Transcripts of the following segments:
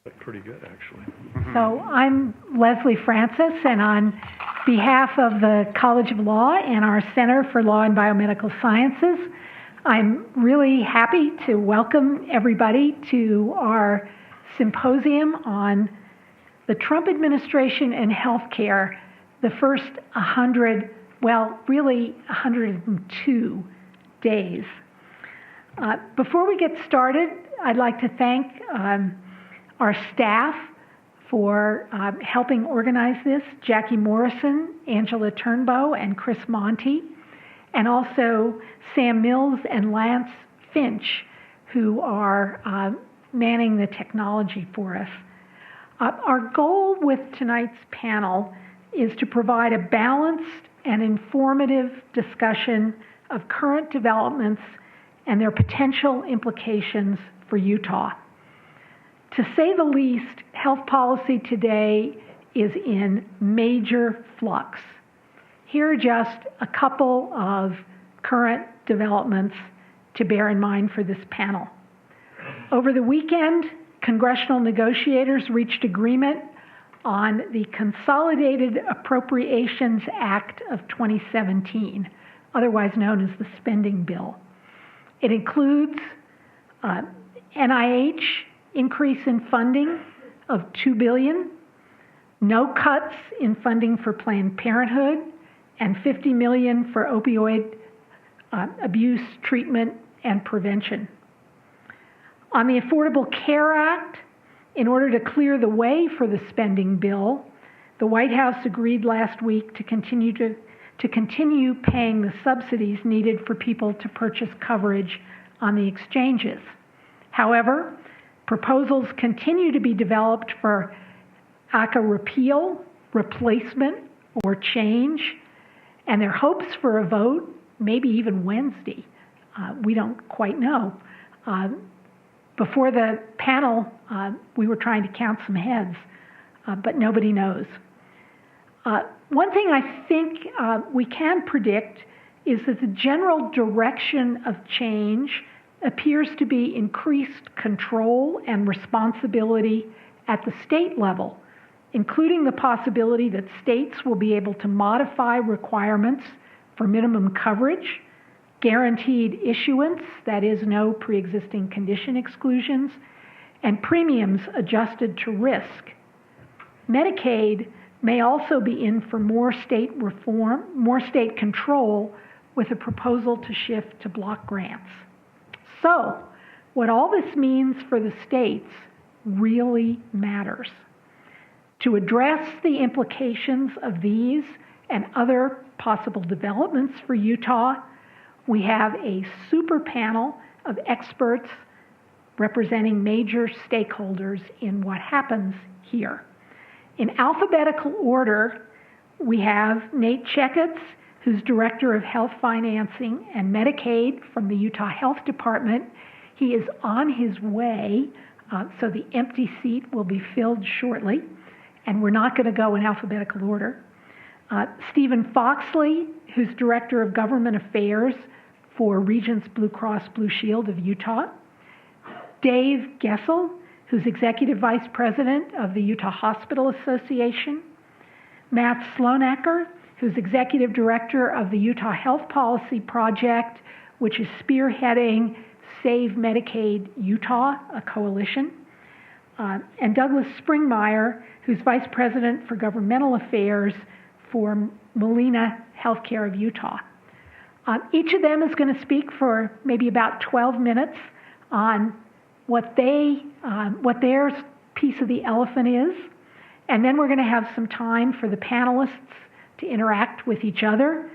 But pretty good, actually. So I'm Leslie Francis, and on behalf of the College of Law and our Center for Law and Biomedical Sciences, I'm really happy to welcome everybody to our symposium on the Trump administration and healthcare, the first 102 days. Before we get started, I'd like to thank our staff for helping organize this, Jackie Morrison, Angela Turnbow, and Chris Monty, and also Sam Mills and Lance Finch, who are manning the technology for us. Our goal with tonight's panel is to provide a balanced and informative discussion of current developments and their potential implications for Utah. To say the least, health policy today is in major flux. Here are just a couple of current developments to bear in mind for this panel. Over the weekend, congressional negotiators reached agreement on the Consolidated Appropriations Act of 2017, otherwise known as the spending bill. It includes NIH increase in funding of $2 billion, no cuts in funding for Planned Parenthood, and $50 million for opioid abuse treatment and prevention. On the Affordable Care Act, in order to clear the way for the spending bill, the White House agreed last week to continue paying the subsidies needed for people to purchase coverage on the exchanges. However, proposals continue to be developed for ACA repeal, replacement, or change, and their hopes for a vote, maybe even Wednesday. We don't quite know. Before the panel, we were trying to count some heads, but nobody knows. One thing I think we can predict is that the general direction of change appears to be increased control and responsibility at the state level, including the possibility that states will be able to modify requirements for minimum coverage, guaranteed issuance, that is, no pre-existing condition exclusions, and premiums adjusted to risk. Medicaid may also be in for more state reform, more state control, with a proposal to shift to block grants. So, what all this means for the states really matters. To address the implications of these and other possible developments for Utah, we have a super panel of experts representing major stakeholders in what happens here. In alphabetical order, we have Nate Checketts, who's Director of Health Financing and Medicaid from the Utah Health Department. He is on his way, so the empty seat will be filled shortly, and we're not going to go in alphabetical order. Stephen Foxley, who's Director of Government Affairs for Regence BlueCross BlueShield of Utah. Dave Gessel, who's Executive Vice President of the Utah Hospital Association. Matt Slonaker, who's Executive Director of the Utah Health Policy Project, which is spearheading Save Medicaid Utah, a coalition. And Douglas Springmeyer, who's Vice President for Governmental Affairs for Molina Healthcare of Utah. Each of them is going to speak for maybe about 12 minutes on what their piece of the elephant is, and then we're going to have some time for the panelists to interact with each other,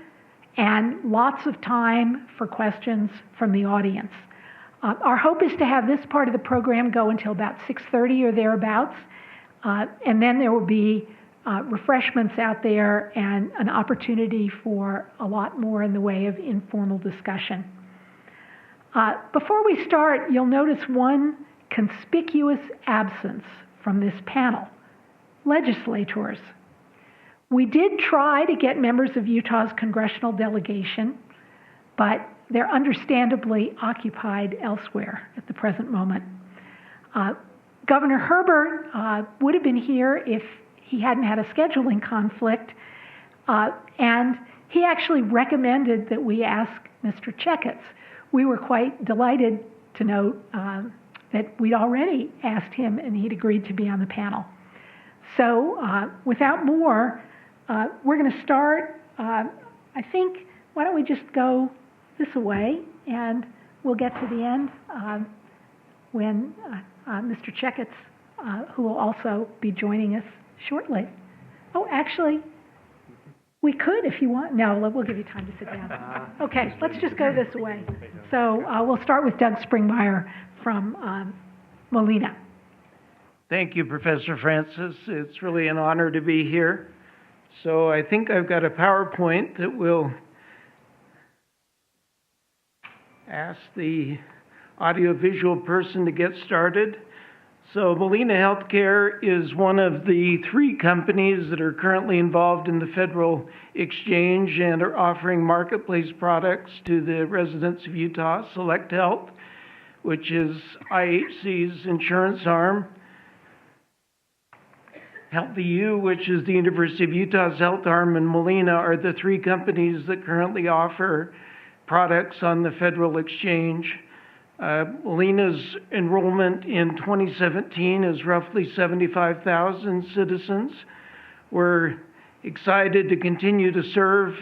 and lots of time for questions from the audience. Our hope is to have this part of the program go until about 6:30 or thereabouts, and then there will be refreshments out there and an opportunity for a lot more in the way of informal discussion. Before we start, you'll notice one conspicuous absence from this panel: legislators. We did try to get members of Utah's congressional delegation, but they're understandably occupied elsewhere at the present moment. Governor Herbert would have been here if he hadn't had a scheduling conflict, and he actually recommended that we ask Mr. Checketts. We were quite delighted to note that we'd already asked him and he'd agreed to be on the panel. So without more, we're going to start, I think, why don't we just go this way and we'll get to the end when Mr. Checketts, who will also be joining us shortly. Oh, actually, we could if you want. No, we'll give you time to sit down. Okay, let's just go this way. So we'll start with Doug Springmeyer from Molina. Thank you, Professor Francis. It's really an honor to be here. So I think I've got a PowerPoint that will ask the audiovisual person to get started. So Molina Healthcare is one of the 3 companies that are currently involved in the federal exchange and are offering marketplace products to the residents of Utah. Select Health, which is IHC's insurance arm. HealthyU, which is the University of Utah's health arm, and Molina are the 3 companies that currently offer products on the federal exchange. Molina's enrollment in 2017 is roughly 75,000 citizens. We're excited to continue to serve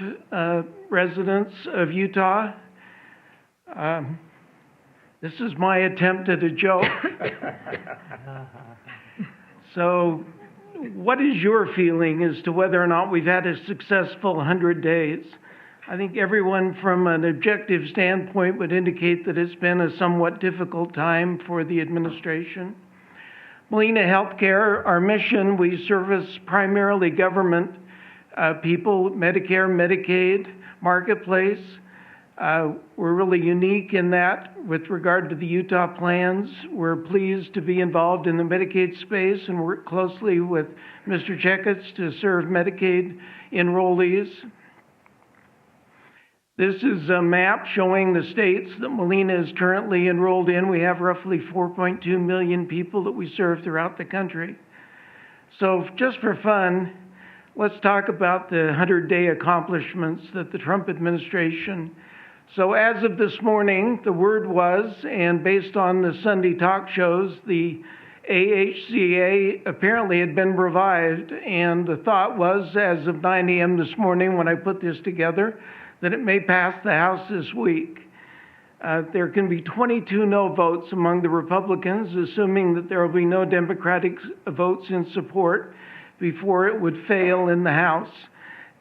residents of Utah. This is my attempt at a joke. So, what is your feeling as to whether or not we've had a successful 100 days? I think everyone from an objective standpoint would indicate that it's been a somewhat difficult time for the administration. Molina Healthcare, our mission, we service primarily government people, Medicare, Medicaid, marketplace. We're really unique in that with regard to the Utah plans. We're pleased to be involved in the Medicaid space and work closely with Mr. Checketts to serve Medicaid enrollees. This is a map showing the states that Molina is currently enrolled in. We have roughly 4.2 million people that we serve throughout the country. So just for fun, let's talk about the 100-day accomplishments that the Trump administration. So as of this morning, the word was, and based on the Sunday talk shows, the AHCA apparently had been revived, and the thought was, as of 9 a.m. this morning when I put this together, that it may pass the House this week. There can be 22 no votes among the Republicans, assuming that there will be no Democratic votes in support before it would fail in the House.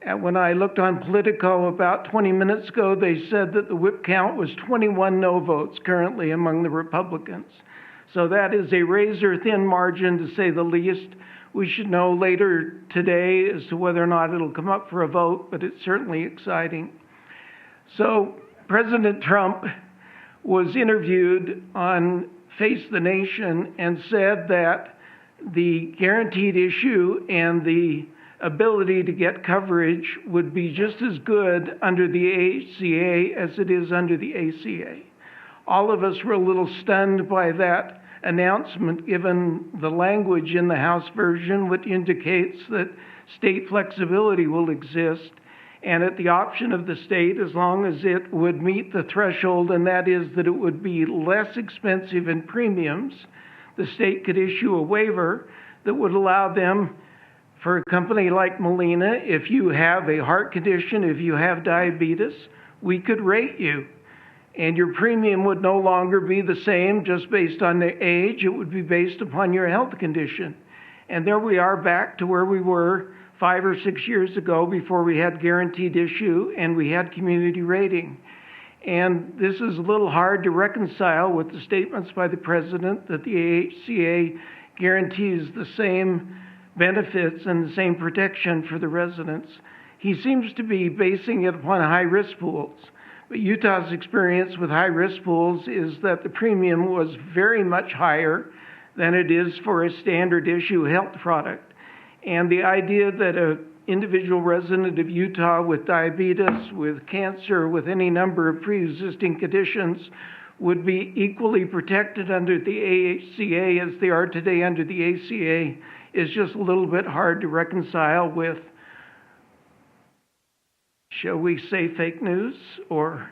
And when I looked on Politico about 20 minutes ago, they said that the whip count was 21 no votes currently among the Republicans. So that is a razor-thin margin, to say the least. We should know later today as to whether or not it'll come up for a vote, but it's certainly exciting. So President Trump was interviewed on Face the Nation and said that the guaranteed issue and the ability to get coverage would be just as good under the AHCA as it is under the ACA. All of us were a little stunned by that announcement, given the language in the House version, which indicates that state flexibility will exist, and at the option of the state, as long as it would meet the threshold, and that is that it would be less expensive in premiums, the state could issue a waiver that would allow them, for a company like Molina, if you have a heart condition, if you have diabetes, we could rate you. And your premium would no longer be the same just based on the age. It would be based upon your health condition. And there we are back to where we were 5 or 6 years ago before we had guaranteed issue and we had community rating. And this is a little hard to reconcile with the statements by the president that the AHCA guarantees the same benefits and the same protection for the residents. He seems to be basing it upon high-risk pools. But Utah's experience with high-risk pools is that the premium was very much higher than it is for a standard issue health product. And the idea that a individual resident of Utah with diabetes, with cancer, with any number of pre-existing conditions would be equally protected under the ACA as they are today under the ACA is just a little bit hard to reconcile with, shall we say, fake news, or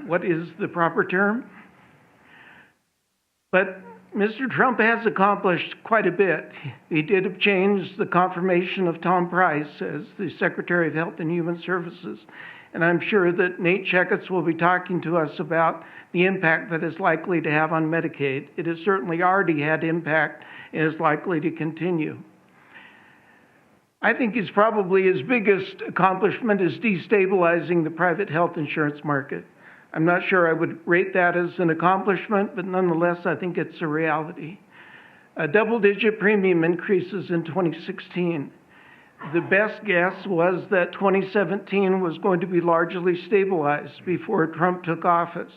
what is the proper term? But Mr. Trump has accomplished quite a bit. He did have changed the confirmation of Tom Price as the Secretary of Health and Human Services. And I'm sure that Nate Checketts will be talking to us about the impact that is likely to have on Medicaid. It has certainly already had impact and is likely to continue. I think his biggest accomplishment is destabilizing the private health insurance market. I'm not sure I would rate that as an accomplishment, but nonetheless, I think it's a reality. Double-digit premium increases in 2016. The best guess was that 2017 was going to be largely stabilized before Trump took office.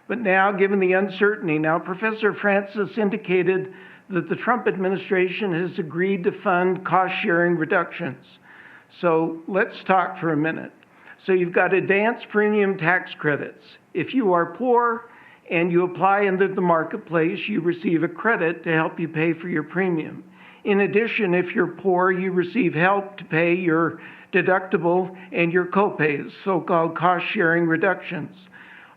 But now, given the uncertainty, Professor Francis indicated that the Trump administration has agreed to fund cost-sharing reductions. So let's talk for a minute. So you've got advanced premium tax credits. If you are poor and you apply into the marketplace, you receive a credit to help you pay for your premium. In addition, if you're poor, you receive help to pay your deductible and your copays, so-called cost-sharing reductions.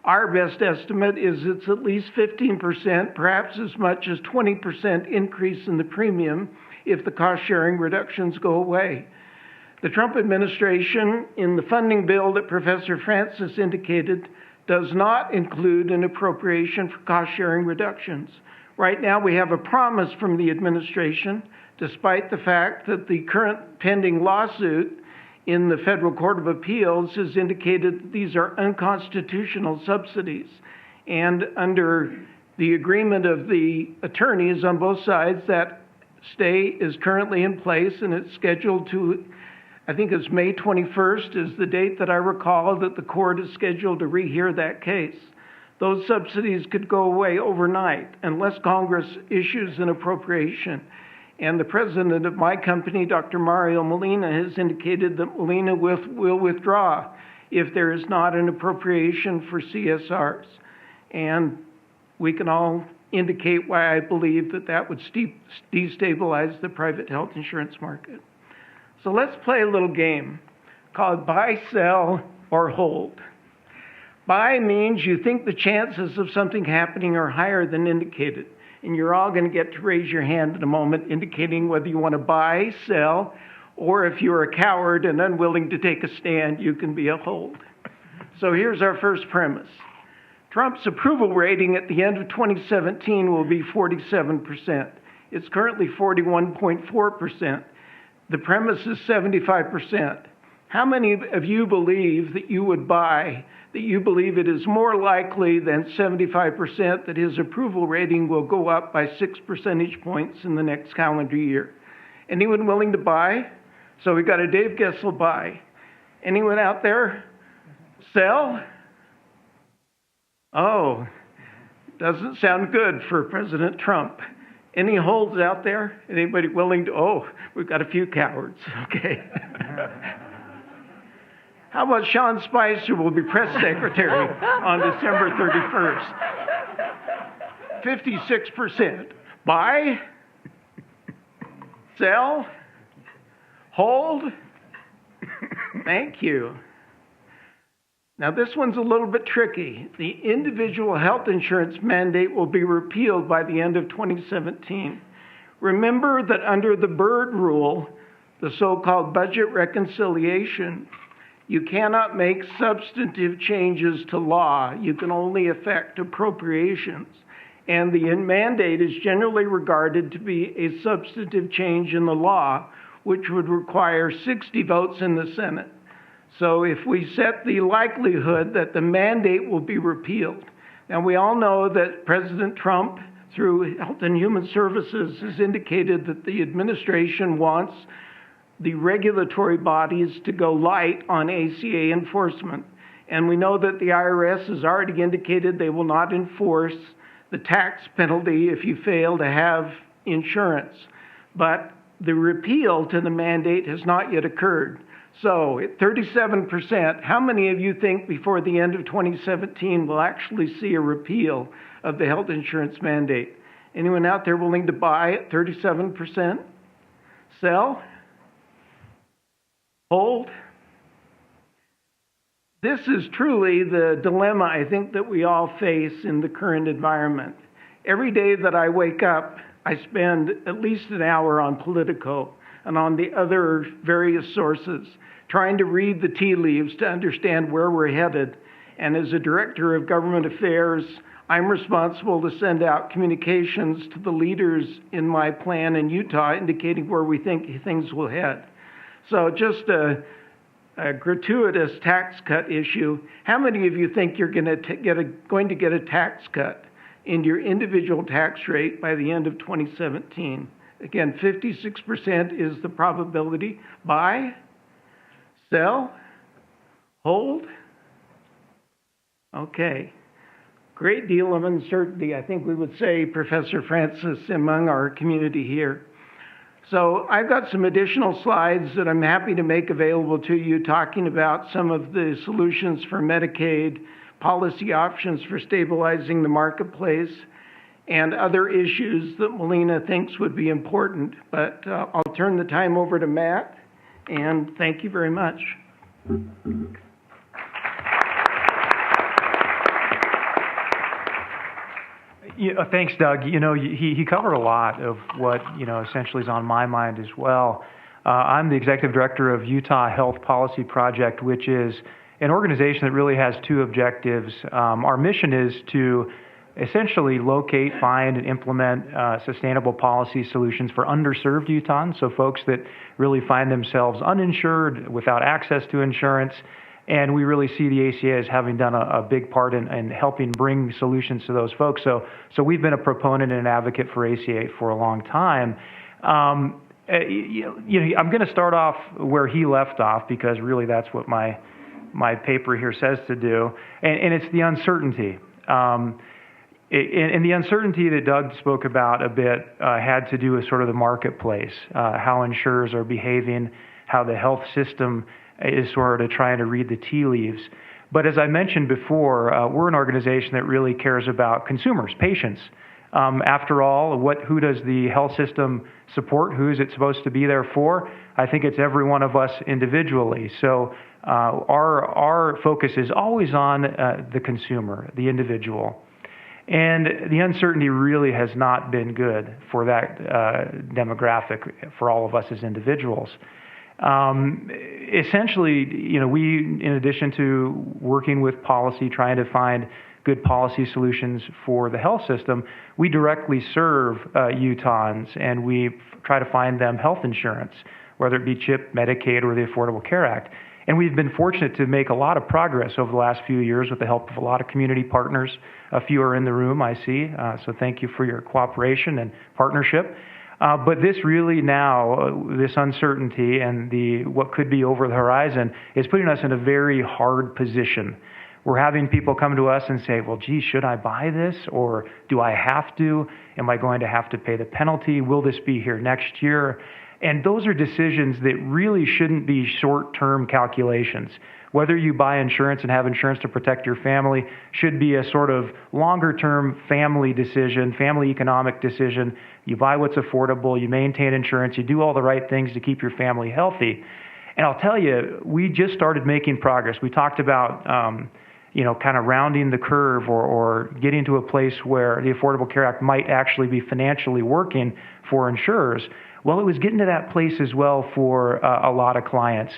Our best estimate is it's at least 15%, perhaps as much as 20% increase in the premium if the cost-sharing reductions go away. The Trump administration, in the funding bill that Professor Francis indicated, does not include an appropriation for cost-sharing reductions. Right now, we have a promise from the administration, despite the fact that the current pending lawsuit in the Federal Court of Appeals has indicated that these are unconstitutional subsidies. And under the agreement of the attorneys on both sides, that stay is currently in place, and it's scheduled to, I think it's May 21st is the date that I recall that the court is scheduled to rehear that case. Those subsidies could go away overnight unless Congress issues an appropriation. And the president of my company, Dr. Mario Molina, has indicated that Molina will withdraw if there is not an appropriation for CSRs. And we can all indicate why I believe that that would destabilize the private health insurance market. So let's play a little game called buy, sell, or hold. Buy means you think the chances of something happening are higher than indicated. And you're all going to get to raise your hand in a moment, indicating whether you want to buy, sell, or if you're a coward and unwilling to take a stand, you can be a hold. So here's our first premise. Trump's approval rating at the end of 2017 will be 47%. It's currently 41.4%. The premise is 75%. How many of you believe that you would buy, that you believe it is more likely than 75% that his approval rating will go up by 6 percentage points in the next calendar year? Anyone willing to buy? So we got a Dave Gessel buy. Anyone out there? Sell? Oh, doesn't sound good for President Trump. Any holds out there? Anybody willing to? Oh, we've got a few cowards. Okay. How about Sean Spicer will be press secretary on December 31st? 56%. Buy? Sell? Hold? Thank you. Now this one's a little bit tricky. The individual health insurance mandate will be repealed by the end of 2017. Remember that under the Byrd rule, the so-called budget reconciliation, you cannot make substantive changes to law. You can only affect appropriations. And the mandate is generally regarded to be a substantive change in the law, which would require 60 votes in the Senate. So if we set the likelihood that the mandate will be repealed, now we all know that President Trump, through Health and Human Services, has indicated that the administration wants the regulatory bodies to go light on ACA enforcement. And we know that the IRS has already indicated they will not enforce the tax penalty if you fail to have insurance. But the repeal to the mandate has not yet occurred. So at 37%, how many of you think before the end of 2017 we'll actually see a repeal of the health insurance mandate? Anyone out there willing to buy at 37%? Sell? Hold? This is truly the dilemma I think that we all face in the current environment. Every day that I wake up, I spend at least an hour on Politico and on the other various sources, trying to read the tea leaves to understand where we're headed. And as a director of government affairs, I'm responsible to send out communications to the leaders in my plan in Utah indicating where we think things will head. So just a gratuitous tax cut issue. How many of you think you're going to get a tax cut in your individual tax rate by the end of 2017? Again, 56% is the probability. Buy? Sell? Hold? Okay. Great deal of uncertainty, I think we would say, Professor Francis, among our community here. So I've got some additional slides that I'm happy to make available to you, talking about some of the solutions for Medicaid, policy options for stabilizing the marketplace, and other issues that Molina thinks would be important. But I'll turn the time over to Matt, and thank you very much. Thanks, Doug. He covered a lot of what, essentially is on my mind as well. I'm the executive director of Utah Health Policy Project, which is an organization that really has two objectives. Our mission is to essentially locate, find, and implement sustainable policy solutions for underserved Utahns, so folks that really find themselves uninsured, without access to insurance. And we really see the ACA as having done a big part in helping bring solutions to those folks. So we've been a proponent and an advocate for ACA for a long time. I'm going to start off where he left off, because really that's what my paper here says to do, and it's the uncertainty. And the uncertainty that Doug spoke about a bit had to do with sort of the marketplace, how insurers are behaving, how the health system is sort of trying to read the tea leaves. But as I mentioned before, we're an organization that really cares about consumers, patients. After all, who does the health system support? Who is it supposed to be there for? I think it's every one of us individually. So our focus is always on the consumer, the individual. And the uncertainty really has not been good for that demographic, for all of us as individuals. Essentially, we, in addition to working with policy, trying to find good policy solutions for the health system, we directly serve Utahns, and we try to find them health insurance, whether it be CHIP, Medicaid, or the Affordable Care Act. And we've been fortunate to make a lot of progress over the last few years with the help of a lot of community partners. A few are in the room, I see, so thank you for your cooperation and partnership. But this really now, this uncertainty and what could be over the horizon is putting us in a very hard position. We're having people come to us and say, well, gee, should I buy this? Or do I have to? Am I going to have to pay the penalty? Will this be here next year? And those are decisions that really shouldn't be short-term calculations. Whether you buy insurance and have insurance to protect your family should be a sort of longer-term family decision, family economic decision. You buy what's affordable, you maintain insurance, you do all the right things to keep your family healthy. And I'll tell you, we just started making progress. We talked about, kind of rounding the curve or getting to a place where the Affordable Care Act might actually be financially working for insurers. Well, it was getting to that place as well for a lot of clients.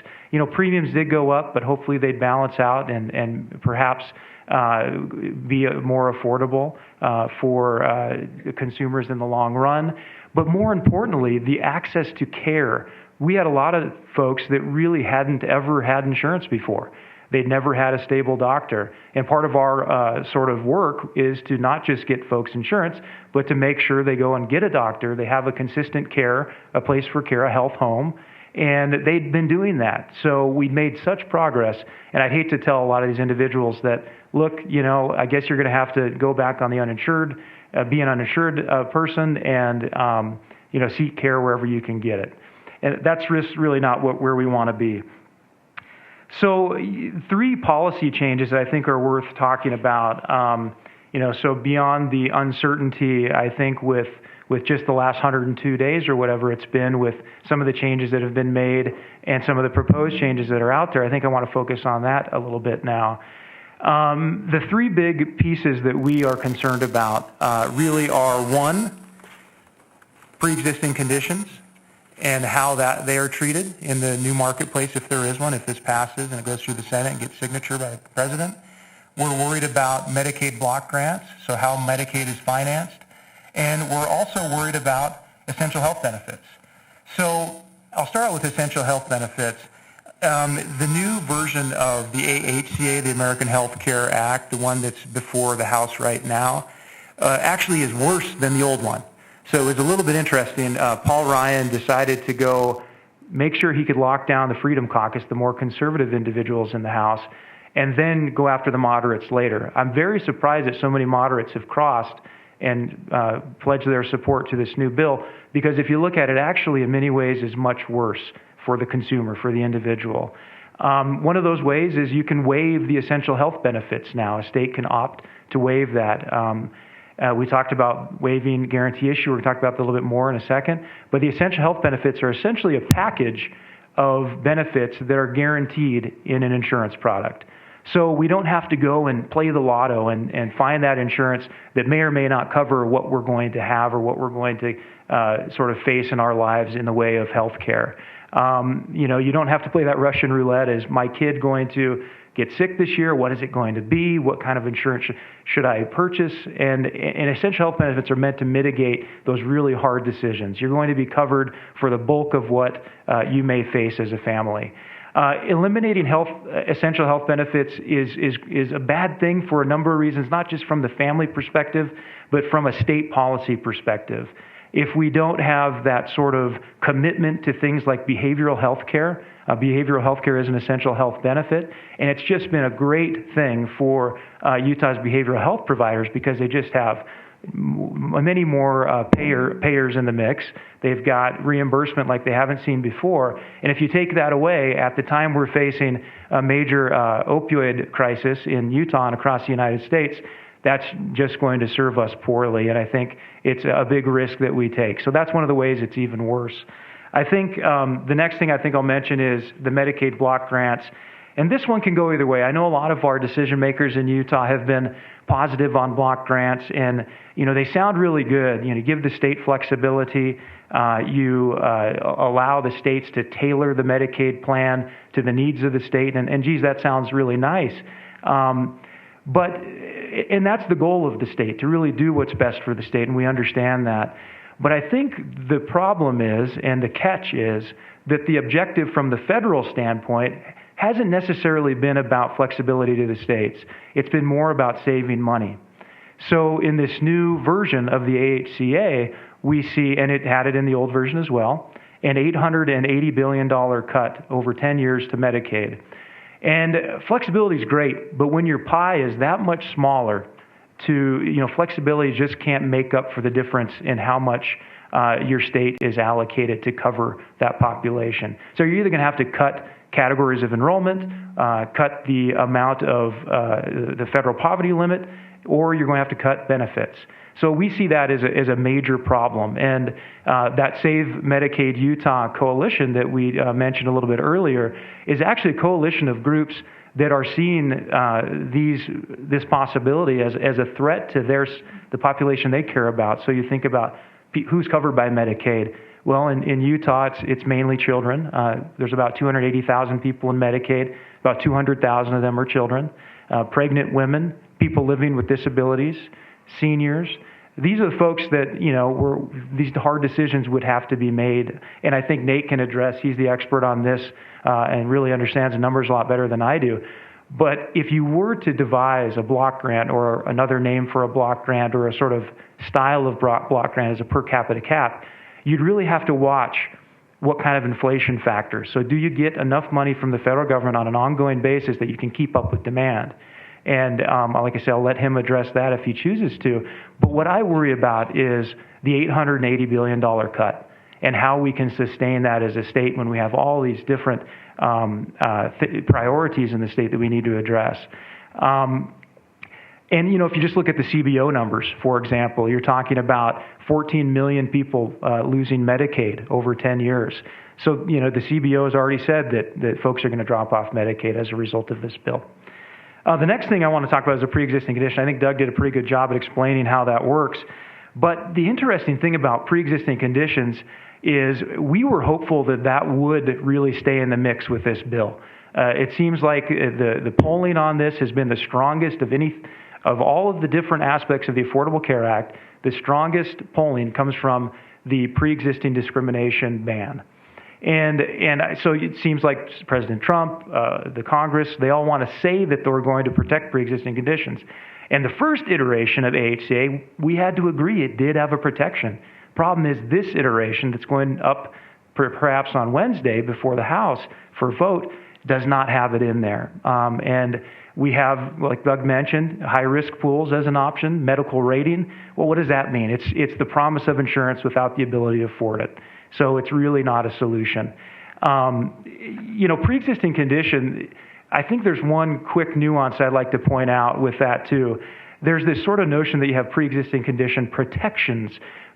Premiums did go up, but hopefully they'd balance out and perhaps be more affordable for consumers in the long run. But more importantly, the access to care. We had a lot of folks that really hadn't ever had insurance before. They'd never had a stable doctor. And part of our sort of work is to not just get folks insurance, but to make sure they go and get a doctor, they have a consistent care, a place for care, a health home, and they'd been doing that. So we'd made such progress, and I'd hate to tell a lot of these individuals that, look, I guess you're going to have to go back on the uninsured, be an uninsured person, and seek care wherever you can get it. And that's really not where we want to be. So 3 policy changes that I think are worth talking about. So beyond the uncertainty, I think with just the last 102 days or whatever it's been, with some of the changes that have been made and some of the proposed changes that are out there, I think I want to focus on that a little bit now. The 3 big pieces that we are concerned about really are, 1, pre-existing conditions and how they are treated in the new marketplace, if there is one, if this passes and it goes through the Senate and gets signature by the President. We're worried about Medicaid block grants, so how Medicaid is financed. And we're also worried about essential health benefits. So I'll start out with essential health benefits. The new version of the AHCA, the American Health Care Act, the one that's before the House right now, actually is worse than the old one. So it was a little bit interesting. Paul Ryan decided to go make sure he could lock down the Freedom Caucus, the more conservative individuals in the House, and then go after the moderates later. I'm very surprised that so many moderates have crossed and pledged their support to this new bill, because if you look at it, actually in many ways is much worse for the consumer, for the individual. One of those ways is you can waive the essential health benefits now. A state can opt to waive that. We talked about waiving guarantee issue. We're going to talk about that a little bit more in a second. But the essential health benefits are essentially a package of benefits that are guaranteed in an insurance product. So we don't have to go and play the lotto and find that insurance that may or may not cover what we're going to have or what we're going to sort of face in our lives in the way of health care. You don't have to play that Russian roulette. Is my kid going to get sick this year? What is it going to be? What kind of insurance should I purchase? And essential health benefits are meant to mitigate those really hard decisions. You're going to be covered for the bulk of what you may face as a family. Eliminating essential health benefits is a bad thing for a number of reasons, not just from the family perspective, but from a state policy perspective. If we don't have that sort of commitment to things like behavioral health care is an essential health benefit, and it's just been a great thing for Utah's behavioral health providers because they just have many more payers in the mix. They've got reimbursement like they haven't seen before. And if you take that away, at the time we're facing a major opioid crisis in Utah and across the United States, that's just going to serve us poorly. And I think it's a big risk that we take. So that's one of the ways it's even worse. I think the next thing I think I'll mention is the Medicaid block grants. And this one can go either way. I know a lot of our decision makers in Utah have been positive on block grants, and they sound really good. Give the state flexibility. You allow the states to tailor the Medicaid plan to the needs of the state, and geez, that sounds really nice. And that's the goal of the state, to really do what's best for the state, and we understand that. But I think the problem is, and the catch is, that the objective from the federal standpoint hasn't necessarily been about flexibility to the states. It's been more about saving money. So in this new version of the AHCA, we see, and it had it in the old version as well, an $880 billion cut over 10 years to Medicaid. And flexibility is great, but when your pie is that much smaller, flexibility just can't make up for the difference in how much your state is allocated to cover that population. So you're either going to have to cut categories of enrollment, cut the amount of the federal poverty limit, or you're going to have to cut benefits. So we see that as a major problem. And that Save Medicaid Utah coalition that we mentioned a little bit earlier is actually a coalition of groups that are seeing this possibility as a threat to the population they care about. So you think about who's covered by Medicaid. Well, in Utah, it's mainly children. There's about 280,000 people in Medicaid. About 200,000 of them are children. Pregnant women, people living with disabilities, seniors. These are the folks that, these hard decisions would have to be made. And I think Nate can address, he's the expert on this and really understands the numbers a lot better than I do. But if you were to devise a block grant or another name for a block grant or a sort of style of block grant as a per capita cap, you'd really have to watch what kind of inflation factors. So do you get enough money from the federal government on an ongoing basis that you can keep up with demand? And like I said, I'll let him address that if he chooses to. But what I worry about is the $880 billion cut and how we can sustain that as a state when we have all these different priorities in the state that we need to address. And, you know, if you just look at the CBO numbers, for example, you're talking about 14 million people losing Medicaid over 10 years. So, you know, the CBO has already said that folks are going to drop off Medicaid as a result of this bill. The next thing I want to talk about is a pre-existing condition. I think Doug did a pretty good job at explaining how that works. But the interesting thing about pre-existing conditions is we were hopeful that that would really stay in the mix with this bill. It seems like the polling on this has been the strongest of all of the different aspects of the Affordable Care Act. The strongest polling comes from the pre-existing discrimination ban. And so it seems like President Trump, the Congress, they all want to say that they're going to protect pre-existing conditions. And the first iteration of AHCA, we had to agree it did have a protection. Problem is this iteration that's going up perhaps on Wednesday before the House for vote does not have it in there. And we have, like Doug mentioned, high-risk pools as an option, medical rating. Well, what does that mean? It's the promise of insurance without the ability to afford it. So it's really not a solution. You know, pre-existing condition, I think there's one quick nuance I'd like to point out with that too. There's this sort of notion that you have pre-existing condition protections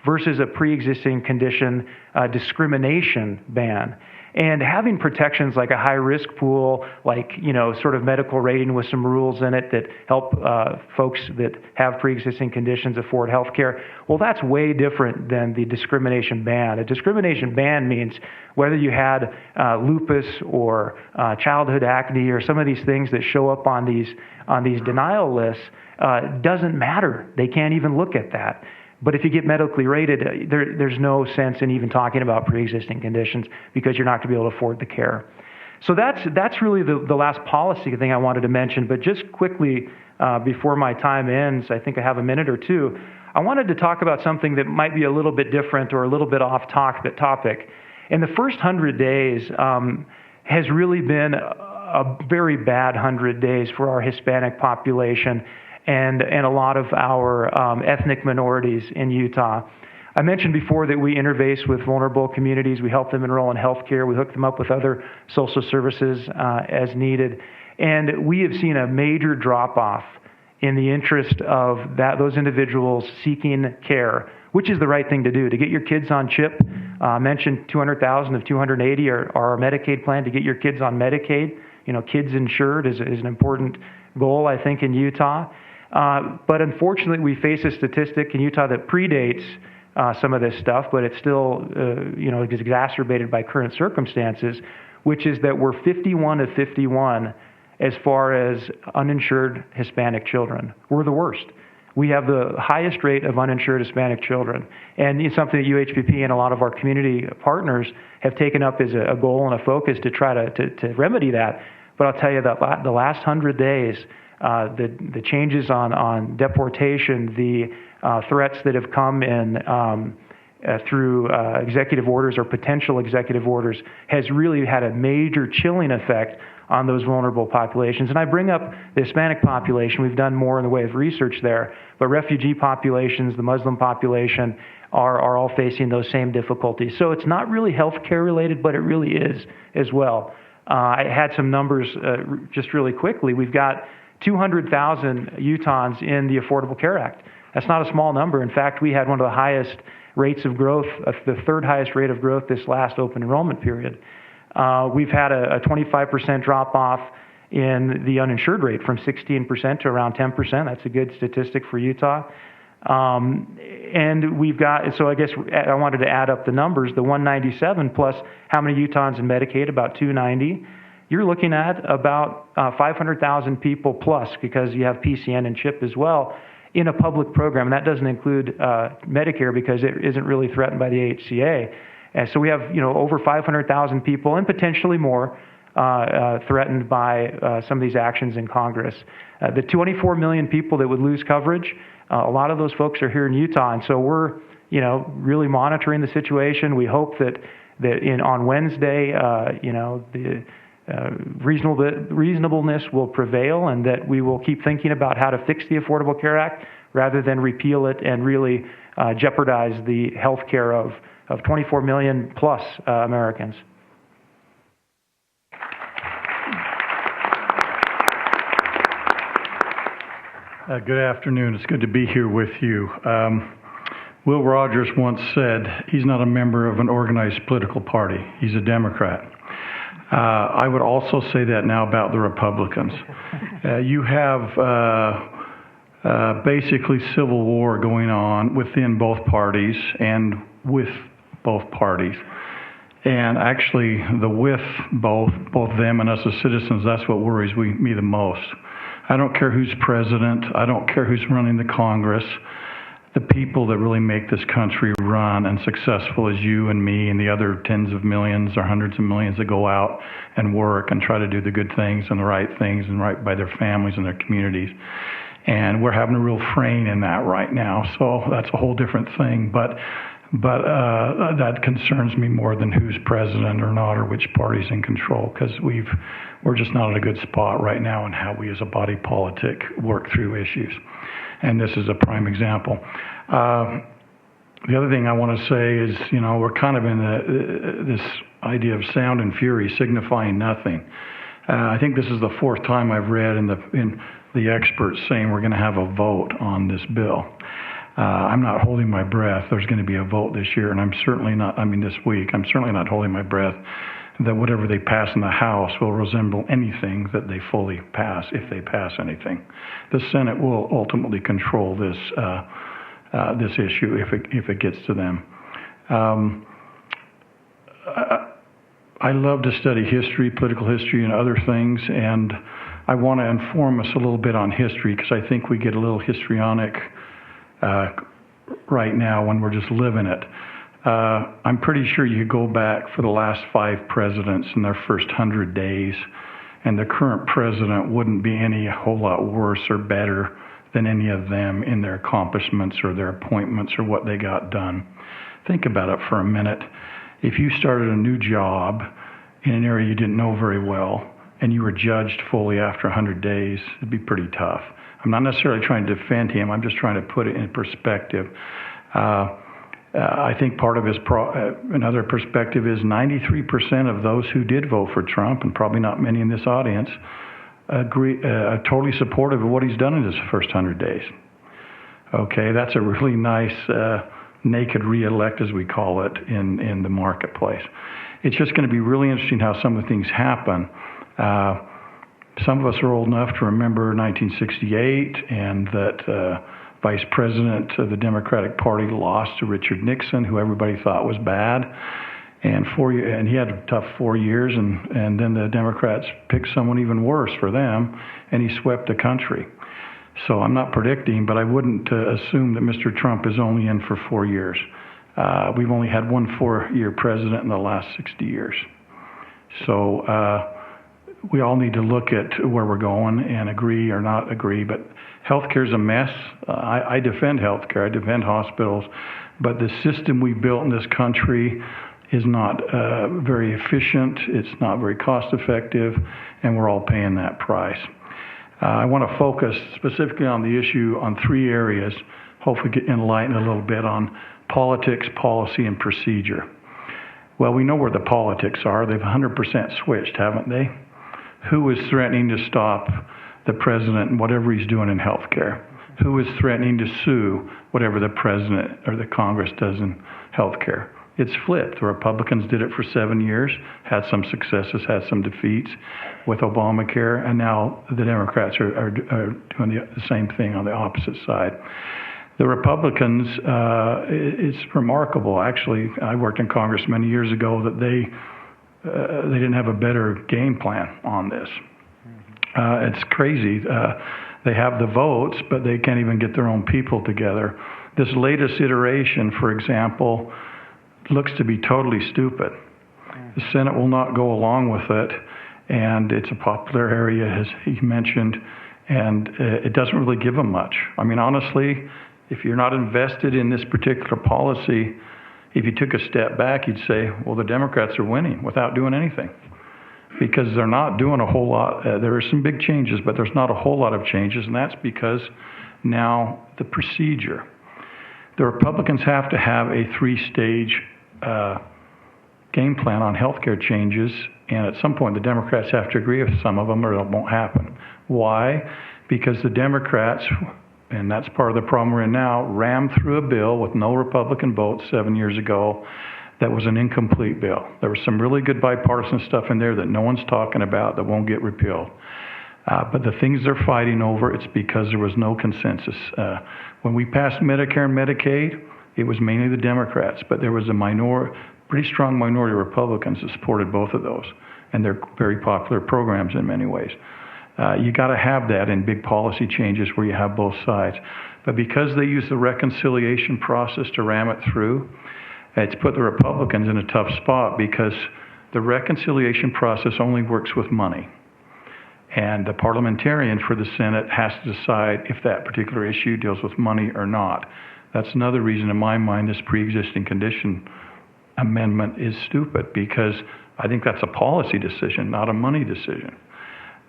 versus a pre-existing condition discrimination ban. And having protections like a high-risk pool, like, you know, sort of medical rating with some rules in it that help folks that have pre-existing conditions afford health care, well, that's way different than the discrimination ban. A discrimination ban means whether you had lupus or childhood acne or some of these things that show up on these denial lists doesn't matter. They can't even look at that. But if you get medically rated, there's no sense in even talking about pre-existing conditions because you're not going to be able to afford the care. So that's really the last policy thing I wanted to mention. But just quickly, before my time ends, I think I have a minute or two, I wanted to talk about something that might be a little bit different or a little bit off topic. In the first 100 days has really been a very bad 100 days for our Hispanic population and a lot of our ethnic minorities in Utah. I mentioned before that we interface with vulnerable communities. We help them enroll in health care. We hook them up with other social services as needed. And we have seen a major drop-off in the interest of those individuals seeking care, which is the right thing to do. To get your kids on CHIP, mentioned 200,000 of 280 are our Medicaid plan. To get your kids on Medicaid, you know, kids insured is an important goal, I think, in Utah. But unfortunately, we face a statistic in Utah that predates some of this stuff, but it's still, you know, exacerbated by current circumstances, which is that we're 51 of 51 as far as uninsured Hispanic children. We're the worst. We have the highest rate of uninsured Hispanic children, and it's something that UHPP and a lot of our community partners have taken up as a goal and a focus to try to remedy that. But I'll tell you that the last 100 days, the changes on deportation, the threats that have come in through executive orders or potential executive orders has really had a major chilling effect on those vulnerable populations. And I bring up the Hispanic population. We've done more in the way of research there, but refugee populations, the Muslim population are all facing those same difficulties. So it's not really healthcare related, but it really is as well. I had some numbers just really quickly. We've got 200,000 Utahns in the Affordable Care Act. That's not a small number. In fact, we had one of the highest rates of growth, the third highest rate of growth this last open enrollment period. We've had a 25% drop-off in the uninsured rate from 16% to around 10%. That's a good statistic for Utah. And we've got, so I guess I wanted to add up the numbers, the 197 plus how many Utahns in Medicaid, about 290. You're looking at about 500,000 people plus, because you have PCN and CHIP as well, in a public program. And that doesn't include Medicare because it isn't really threatened by the AHCA. And so we have, you know, over 500,000 people and potentially more threatened by some of these actions in Congress. The 24 million people that would lose coverage, a lot of those folks are here in Utah. And so we're, you know, really monitoring the situation. We hope that on Wednesday, you know, the reasonableness will prevail and that we will keep thinking about how to fix the Affordable Care Act rather than repeal it and really jeopardize the health care of 24 million plus Americans. Good afternoon. It's good to be here with you. Will Rogers once said he's not a member of an organized political party. He's a Democrat. I would also say that now about the Republicans. You have basically civil war going on within both parties and with both parties. And actually, with both them and us as citizens, that's what worries me the most. I don't care who's president. I don't care who's running the Congress. The people that really make this country run and successful is you and me and the other tens of millions or hundreds of millions that go out and work and try to do the good things and the right things and right by their families and their communities. And we're having a real fraying in that right now. So that's a whole different thing. But that concerns me more than who's president or not or which party's in control, because we're just not in a good spot right now in how we as a body politic work through issues. And this is a prime example. The other thing I want to say is, we're kind of in this idea of sound and fury signifying nothing. I think this is the fourth time I've read in the experts saying we're going to have a vote on this bill. I'm not holding my breath. There's going to be a vote this year, and this week, I'm certainly not holding my breath that whatever they pass in the House will resemble anything that they fully pass, if they pass anything. The Senate will ultimately control this issue if it gets to them. I love to study history, political history, and other things, and I want to inform us a little bit on history, because I think we get a little histrionic right now when we're just living it. I'm pretty sure you could go back for the last 5 presidents in their first 100 days, and the current president wouldn't be a whole lot worse or better than any of them in their accomplishments or their appointments or what they got done. Think about it for a minute. If you started a new job in an area you didn't know very well, and you were judged fully after 100 days, it'd be pretty tough. I'm not necessarily trying to defend him. I'm just trying to put it in perspective. I think part of another perspective is 93% of those who did vote for Trump, and probably not many in this audience, are totally supportive of what he's done in his first 100 days. Okay, that's a really nice naked re-elect, as we call it, in the marketplace. It's just going to be really interesting how some of the things happen. Some of us are old enough to remember 1968 and that Vice President of the Democratic Party lost to Richard Nixon, who everybody thought was bad. And he had a tough 4 years, and then the Democrats picked someone even worse for them, and he swept the country. So I'm not predicting, but I wouldn't assume that Mr. Trump is only in for 4 years. We've only had one 4-year president in the last 60 years. So we all need to look at where we're going and agree or not agree. But healthcare is a mess. I defend healthcare. I defend hospitals. But the system we built in this country is not very efficient. It's not very cost effective, and we're all paying that price. I want to focus specifically on the issue on 3 areas, hopefully get enlightened a little bit on politics, policy, and procedure. Well, we know where the politics are. They've 100% switched, haven't they? Who is threatening to stop the president and whatever he's doing in healthcare? Who is threatening to sue whatever the president or the Congress does in healthcare? It's flipped. The Republicans did it for 7 years, had some successes, had some defeats with Obamacare, and now the Democrats are doing the same thing on the opposite side. The Republicans, it's remarkable. Actually, I worked in Congress many years ago that they didn't have a better game plan on this. It's crazy. They have the votes, but they can't even get their own people together. This latest iteration, for example, looks to be totally stupid. The Senate will not go along with it, and it's a popular area, as he mentioned, and it doesn't really give them much. I mean, honestly, if you're not invested in this particular policy, if you took a step back, you'd say, well, the Democrats are winning without doing anything, because they're not doing a whole lot. There are some big changes, but there's not a whole lot of changes, and that's because Now, the procedure. The Republicans have to have a 3-stage game plan on health care changes, and at some point the Democrats have to agree with some of them or it won't happen. Why? Because the Democrats, and that's part of the problem we're in now, rammed through a bill with no Republican votes 7 years ago that was an incomplete bill. There was some really good bipartisan stuff in there that no one's talking about that won't get repealed. But the things they're fighting over, it's because there was no consensus. When we passed Medicare and Medicaid, it was mainly the Democrats, but there was a pretty strong minority of Republicans that supported both of those, and they're very popular programs in many ways. You got to have that in big policy changes where you have both sides. But because they use the reconciliation process to ram it through, it's put the Republicans in a tough spot because the reconciliation process only works with money. And the parliamentarian for the Senate has to decide if that particular issue deals with money or not. That's another reason in my mind this pre-existing condition amendment is stupid, because I think that's a policy decision, not a money decision.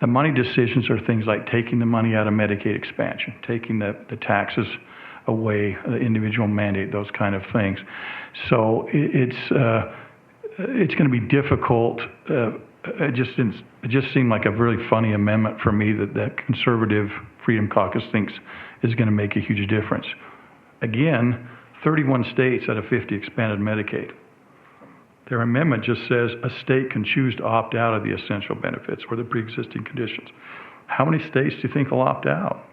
The money decisions are things like taking the money out of Medicaid expansion, taking the taxes away, the individual mandate, those kind of things. So it's going to be difficult. It just seemed like a really funny amendment for me that conservative Freedom Caucus thinks is going to make a huge difference. Again, 31 states out of 50 expanded Medicaid. Their amendment just says a state can choose to opt out of the essential benefits or the pre-existing conditions. How many states do you think will opt out?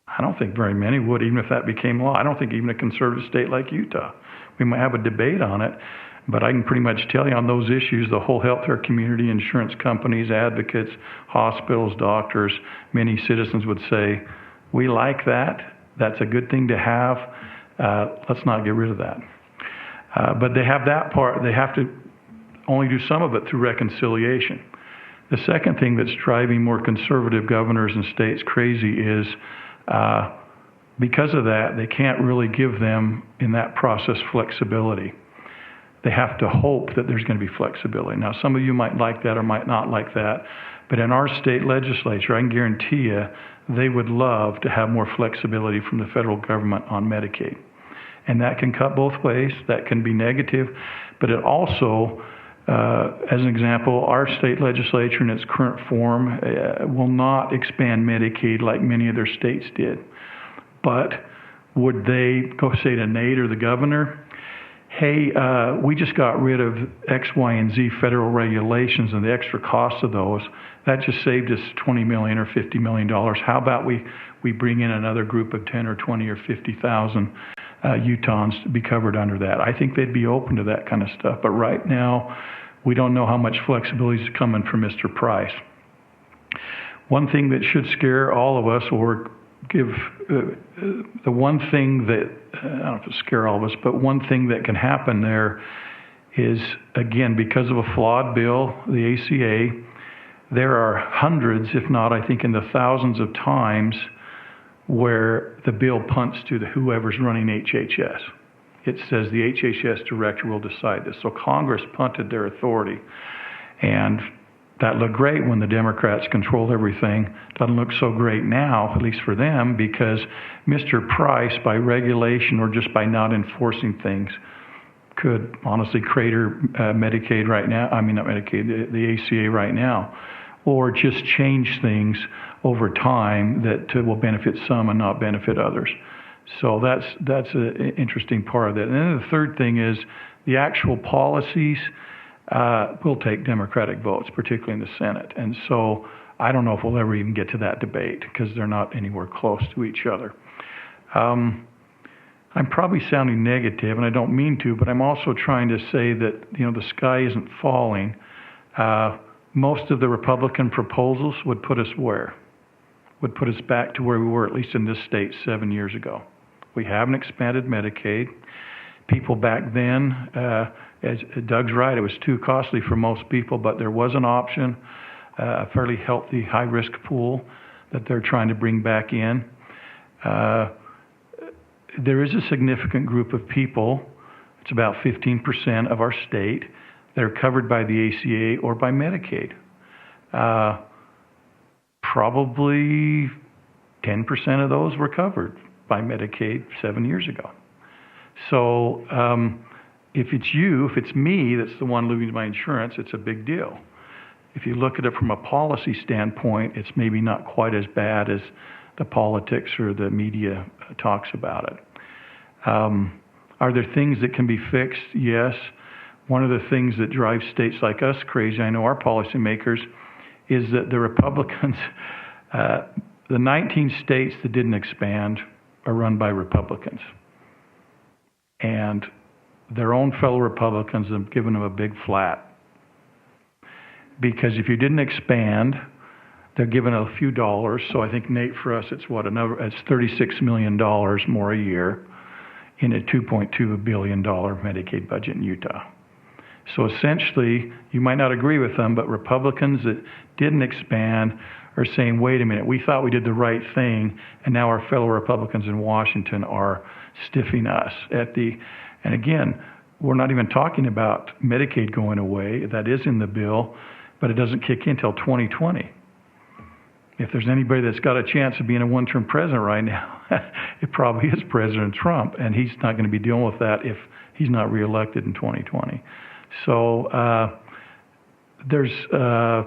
I don't think very many would, even if that became law. I don't think even a conservative state like Utah. We might have a debate on it, but I can pretty much tell you on those issues, the whole healthcare community, insurance companies, advocates, hospitals, doctors, many citizens would say, we like that. That's a good thing to have. Let's not get rid of that. But they have that part. They have to only do some of it through reconciliation. The second thing that's driving more conservative governors and states crazy is because of that, they can't really give them in that process flexibility. They have to hope that there's going to be flexibility. Now, some of you might like that or might not like that, but in our state legislature, I can guarantee you they would love to have more flexibility from the federal government on Medicaid. And that can cut both ways. That can be negative, but it also, as an example, our state legislature in its current form will not expand Medicaid like many other states did. But would they go say to Nate or the governor, hey, we just got rid of X, Y, and Z federal regulations and the extra cost of those. That just saved us $20 million or $50 million. How about we bring in another group of 10 or 20 or 50,000 Utahns to be covered under that? I think they'd be open to that kind of stuff. But right now, we don't know how much flexibility is coming from Mr. Price. One thing that should scare all of us, or give the one thing that, I don't know if it scare all of us, but one thing that can happen there is, again, because of a flawed bill, the ACA, there are hundreds, if not, I think in the thousands of times where the bill punts to whoever's running HHS. It says the HHS director will decide this. So Congress punted their authority. And that looked great when the Democrats controlled everything. Doesn't look so great now, at least for them, because Mr. Price, by regulation or just by not enforcing things, could honestly crater Medicaid right now. I mean, not Medicaid, the ACA right now, or just change things over time that will benefit some and not benefit others. So that's an interesting part of that. And then the third thing is the actual policies will take Democratic votes, particularly in the Senate. And so I don't know if we'll ever even get to that debate because they're not anywhere close to each other. I'm probably sounding negative, and I don't mean to, but I'm also trying to say that, the sky isn't falling. Most of the Republican proposals would put us where? Would put us back to where we were, at least in this state, 7 years ago. We haven't expanded Medicaid. People back then, as Doug's right, it was too costly for most people, but there was an option, a fairly healthy high-risk pool that they're trying to bring back in. There is a significant group of people, it's about 15% of our state, that are covered by the ACA or by Medicaid. Probably 10% of those were covered by Medicaid 7 years ago. So if it's me that's the one losing my insurance, it's a big deal. If you look at it from a policy standpoint, it's maybe not quite as bad as the politics or the media talks about it. Are there things that can be fixed? Yes. One of the things that drives states like us crazy, I know our policymakers, is that the Republicans, the 19 states that didn't expand are run by Republicans. And their own fellow Republicans have given them a big flat. Because if you didn't expand, they're given a few dollars. So I think, Nate, for us, it's it's $36 million more a year in a $2.2 billion Medicaid budget in Utah. So essentially, you might not agree with them, but Republicans that didn't expand are saying, wait a minute, we thought we did the right thing, and now our fellow Republicans in Washington are stiffing us. And again, we're not even talking about Medicaid going away. That is in the bill, but it doesn't kick in until 2020. If there's anybody that's got a chance of being a one-term president right now, it probably is President Trump, and he's not going to be dealing with that if he's not reelected in 2020. So there's a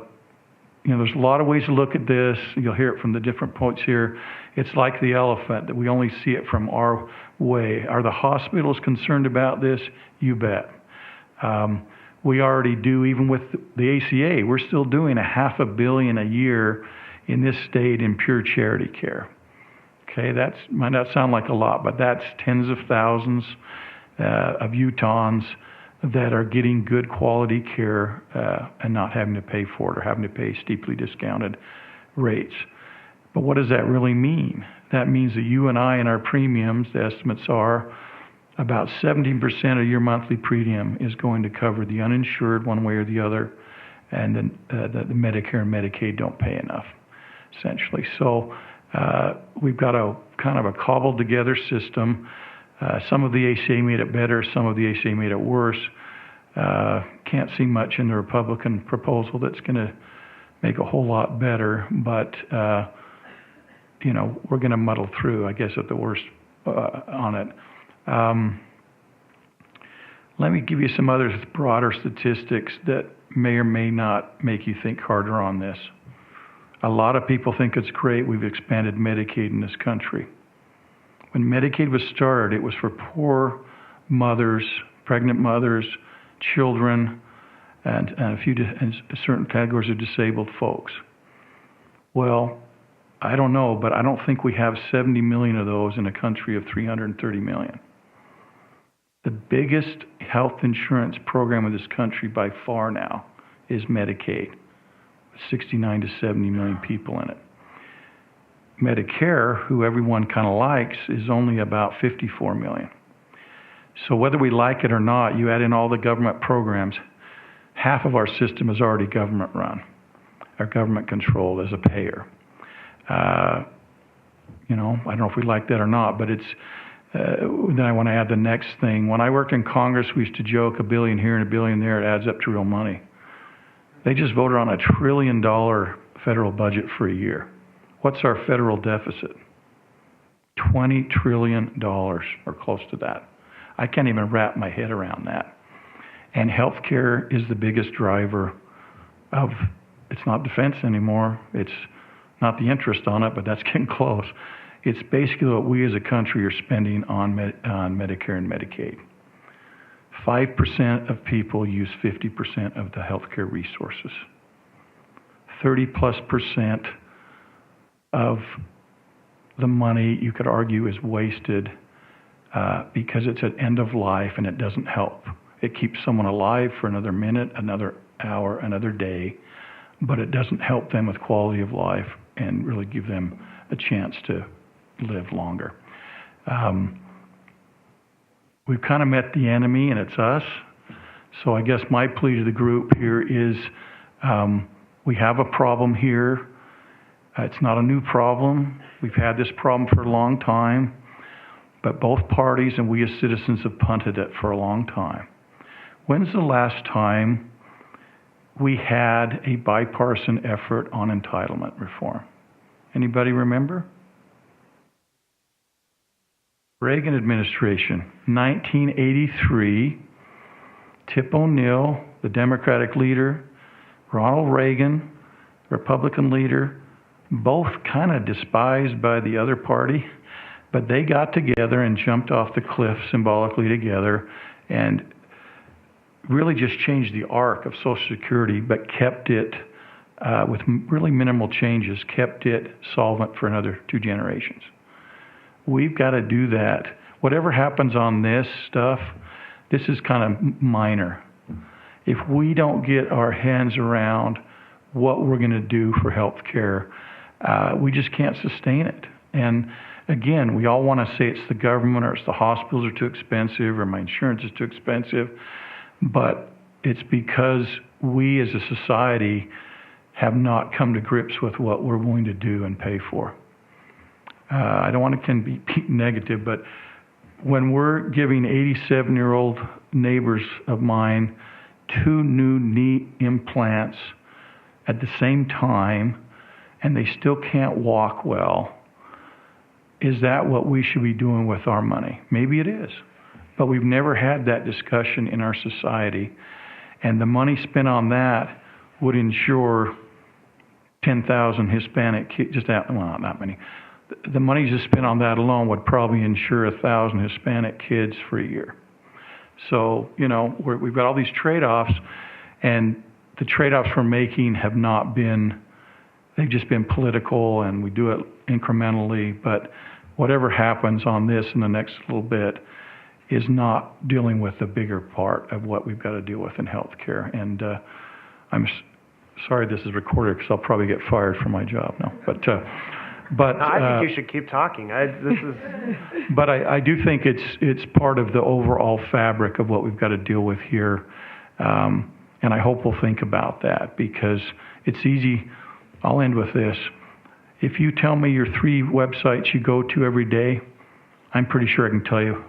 lot of ways to look at this. You'll hear it from the different points here. It's like the elephant, that we only see it from our way. Are the hospitals concerned about this? You bet. We already do, even with the ACA. We're still doing $500 million a year in this state in pure charity care. Okay, that might not sound like a lot, but that's tens of thousands of Utahns that are getting good quality care and not having to pay for it or having to pay steeply discounted rates. But what does that really mean? That means that you and I and our premiums, the estimates are about 17% of your monthly premium is going to cover the uninsured one way or the other, and then the Medicare and Medicaid don't pay enough, essentially. So we've got a kind of a cobbled together system. Some of the ACA made it better, some of the ACA made it worse. Can't see much in the Republican proposal that's going to make a whole lot better, but we're going to muddle through, I guess, at the worst on it. Let me give you some other broader statistics that may or may not make you think harder on this. A lot of people think it's great we've expanded Medicaid in this country. When Medicaid was started, it was for poor mothers, pregnant mothers, children, and certain categories of disabled folks. Well, I don't know, but I don't think we have 70 million of those in a country of 330 million. The biggest health insurance program in this country by far now is Medicaid, with 69 to 70 million people in it. Medicare, who everyone kind of likes, is only about 54 million. So whether we like it or not, you add in all the government programs, half of our system is already government run, or government controlled as a payer. I don't know if we like that or not, but it's, then I want to add the next thing. When I worked in Congress, we used to joke $1 billion here and $1 billion there, it adds up to real money. They just voted on $1 trillion federal budget for a year. What's our federal deficit? $20 trillion, or close to that. I can't even wrap my head around that. And healthcare is the biggest driver of, it's not defense anymore. It's not the interest on it, but that's getting close. It's basically what we as a country are spending on Medicare and Medicaid. 5% of people use 50% of the healthcare resources. 30+% of the money, you could argue, is wasted because it's at end of life and it doesn't help. It keeps someone alive for another minute, another hour, another day, but it doesn't help them with quality of life and really give them a chance to live longer. We've kind of met the enemy, and it's us. So I guess my plea to the group here is we have a problem here. It's not a new problem. We've had this problem for a long time, but both parties and we as citizens have punted it for a long time. When's the last time we had a bipartisan effort on entitlement reform? Anybody remember? Reagan administration, 1983, Tip O'Neill, the Democratic leader, Ronald Reagan, Republican leader, both kind of despised by the other party, but they got together and jumped off the cliff symbolically together and really just changed the arc of Social Security, but kept it with really minimal changes, kept it solvent for another 2 generations. We've got to do that. Whatever happens on this stuff, this is kind of minor. If we don't get our hands around what we're going to do for health care, we just can't sustain it. And again, we all want to say it's the government or it's the hospitals are too expensive or my insurance is too expensive, but it's because we as a society have not come to grips with what we're going to do and pay for. I don't want to be negative, but when we're giving 87-year-old neighbors of mine 2 new knee implants at the same time, and they still can't walk well, is that what we should be doing with our money? Maybe it is, but we've never had that discussion in our society, and the money spent on that would ensure 10,000 Hispanic kids, well, not that many. The money just spent on that alone would probably insure 1,000 Hispanic kids for a year. So, we've got all these trade-offs, and the trade-offs we're making have not been, they've just been political, and we do it incrementally, but whatever happens on this in the next little bit is not dealing with the bigger part of what we've got to deal with in healthcare. And I'm sorry this is recorded because I'll probably get fired from my job now. But I think you should keep talking. But I do think it's part of the overall fabric of what we've got to deal with here, and I hope we'll think about that because it's easy. I'll end with this. If you tell me your 3 websites you go to every day, I'm pretty sure I can tell you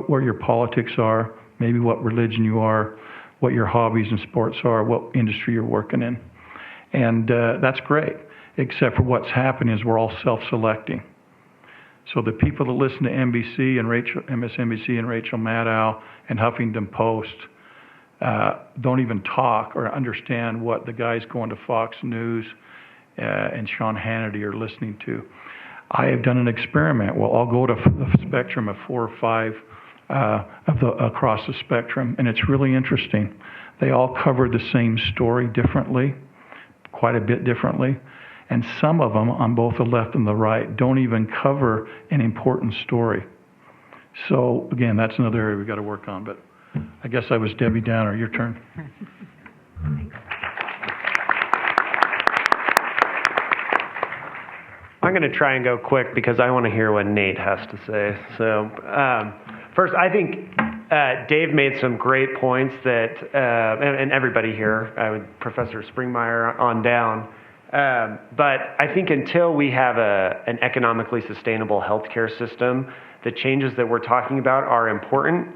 where your politics are, maybe what religion you are, what your hobbies and sports are, what industry you're working in, and that's great. Except for what's happened is we're all self-selecting. So the people that listen to NBC and MSNBC and Rachel Maddow and Huffington Post don't even talk or understand what the guys going to Fox News and Sean Hannity are listening to. I have done an experiment. Well, I'll go to the spectrum of 4 or 5 across the spectrum, and it's really interesting. They all cover the same story differently, quite a bit differently. And some of them, on both the left and the right, don't even cover an important story. So, again, that's another area we've got to work on. But I guess I was Debbie Downer. Your turn. I'm going to try and go quick because I want to hear what Nate has to say. So, first, I think Dave made some great points that, and everybody here, Professor Springmeyer on down, but I think until we have an economically sustainable healthcare system, the changes that we're talking about are important,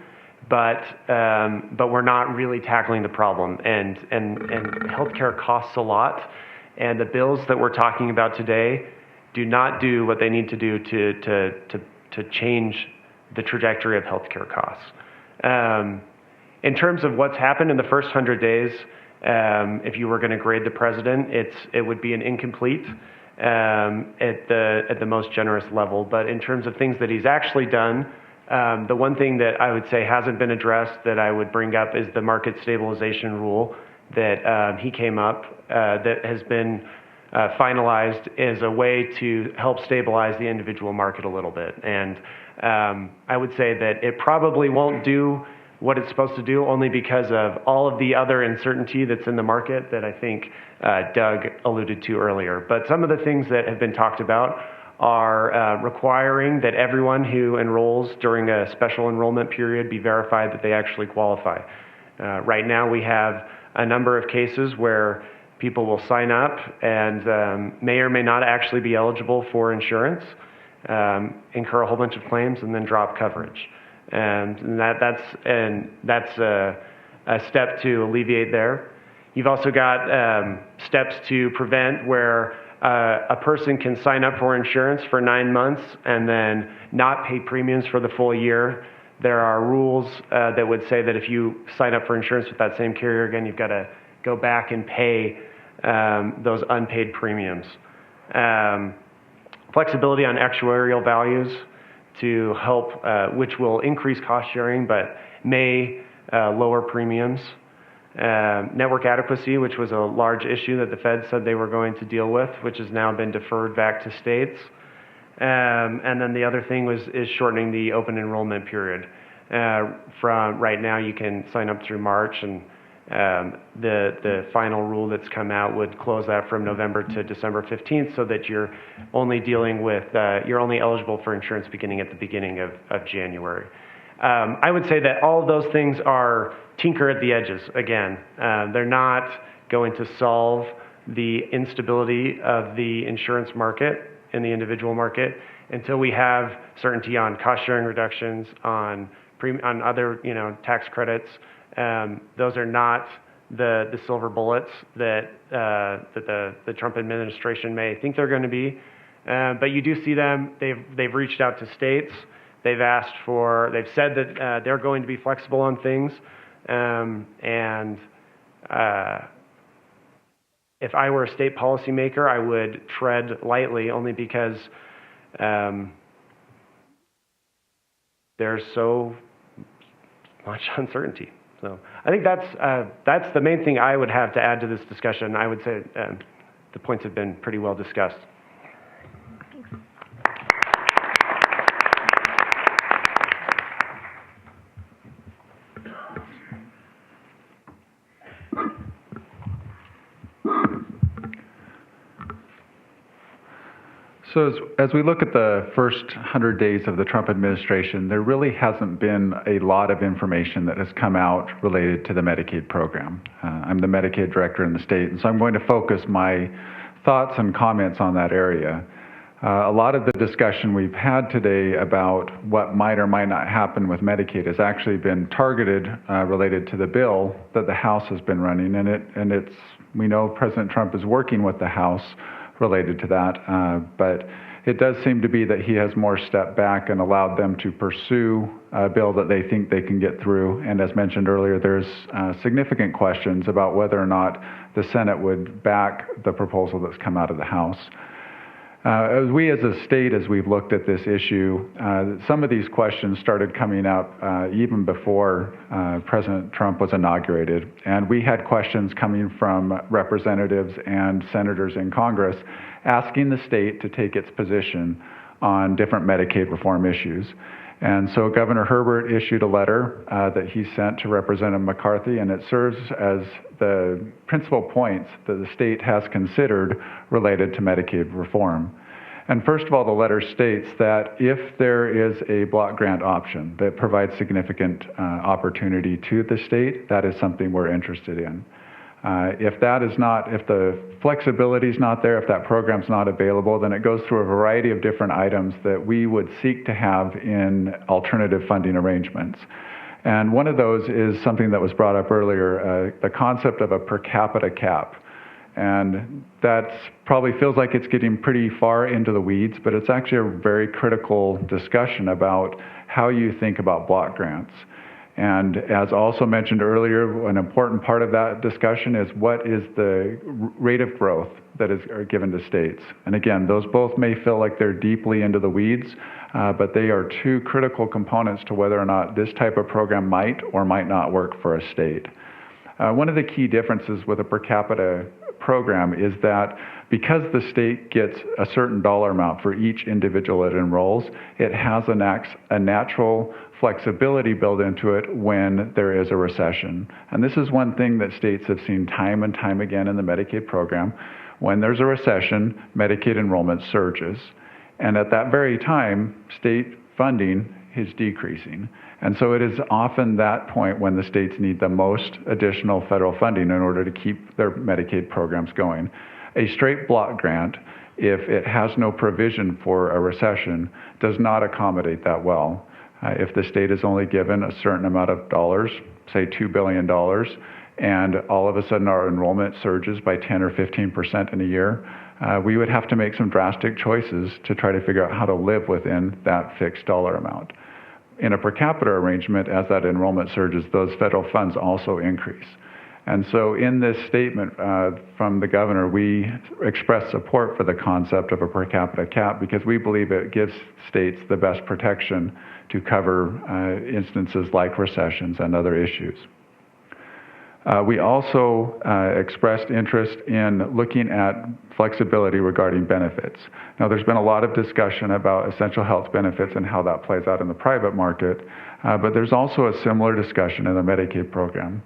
but we're not really tackling the problem. And healthcare costs a lot, and the bills that we're talking about today do not do what they need to do to change the trajectory of healthcare costs. In terms of what's happened in the first 100 days, if you were going to grade the president, it would be an incomplete at the most generous level. But in terms of things that he's actually done, the one thing that I would say hasn't been addressed that I would bring up is the market stabilization rule that he came up that has been finalized as a way to help stabilize the individual market a little bit. And I would say that it probably won't do what it's supposed to do only because of all of the other uncertainty that's in the market that I think Doug alluded to earlier. But some of the things that have been talked about are requiring that everyone who enrolls during a special enrollment period be verified that they actually qualify. Right now we have a number of cases where people will sign up and may or may not actually be eligible for insurance, incur a whole bunch of claims, and then drop coverage. And that's a step to alleviate there. You've also got steps to prevent where a person can sign up for insurance for 9 months and then not pay premiums for the full year. There are rules that would say that if you sign up for insurance with that same carrier again, you've got to go back and pay those unpaid premiums. Flexibility on actuarial values to help, which will increase cost sharing but may lower premiums. Network adequacy, which was a large issue that the Fed said they were going to deal with, which has now been deferred back to states. And then the other thing is shortening the open enrollment period. From right now, you can sign up through March, and the final rule that's come out would close that from November to December 15th, so that you're only dealing with, you're only eligible for insurance beginning at the beginning of January. I would say that all of those things are tinker at the edges again. They're not going to solve the instability of the insurance market in the individual market until we have certainty on cost sharing reductions, on other tax credits. Those are not the silver bullets that the Trump administration may think they're going to be. But you do see them. They've reached out to states. They've said that they're going to be flexible on things. If I were a state policymaker, I would tread lightly, only because there's so much uncertainty. So I think that's the main thing I would have to add to this discussion. I would say the points have been pretty well discussed. So as we look at the first 100 days of the Trump administration, there really hasn't been a lot of information that has come out related to the Medicaid program. I'm the Medicaid director in the state, and so I'm going to focus my thoughts and comments on that area. A lot of the discussion we've had today about what might or might not happen with Medicaid has actually been targeted related to the bill that the House has been running, and we know President Trump is working with the House related to that, but it does seem to be that he has more stepped back and allowed them to pursue a bill that they think they can get through. And as mentioned earlier, there's significant questions about whether or not the Senate would back the proposal that's come out of the House. As we as a state, as we've looked at this issue, some of these questions started coming up even before President Trump was inaugurated. And we had questions coming from representatives and senators in Congress asking the state to take its position on different Medicaid reform issues. And so Governor Herbert issued a letter that he sent to Representative McCarthy, and it serves as the principal points that the state has considered related to Medicaid reform. And first of all, the letter states that if there is a block grant option that provides significant opportunity to the state, that is something we're interested in. If the flexibility is not there, if that program's not available, then it goes through a variety of different items that we would seek to have in alternative funding arrangements. And one of those is something that was brought up earlier, the concept of a per capita cap. And that probably feels like it's getting pretty far into the weeds, but it's actually a very critical discussion about how you think about block grants. And as also mentioned earlier, an important part of that discussion is what is the rate of growth that is given to states. And again, those both may feel like they're deeply into the weeds, but they are two critical components to whether or not this type of program might or might not work for a state. One of the key differences with a per capita program is that because the state gets a certain dollar amount for each individual it enrolls, it has a natural flexibility built into it when there is a recession. And this is one thing that states have seen time and time again in the Medicaid program. When there's a recession, Medicaid enrollment surges. And at that very time, state funding is decreasing. And so it is often that point when the states need the most additional federal funding in order to keep their Medicaid programs going. A straight block grant, if it has no provision for a recession, does not accommodate that well. If the state is only given a certain amount of dollars, say $2 billion, and all of a sudden our enrollment surges by 10 or 15% in a year, we would have to make some drastic choices to try to figure out how to live within that fixed dollar amount. In a per capita arrangement, as that enrollment surges, those federal funds also increase. And so in this statement from the governor, we express support for the concept of a per capita cap because we believe it gives states the best protection to cover instances like recessions and other issues. We also expressed interest in looking at flexibility regarding benefits. Now, there's been a lot of discussion about essential health benefits and how that plays out in the private market, but there's also a similar discussion in the Medicaid program.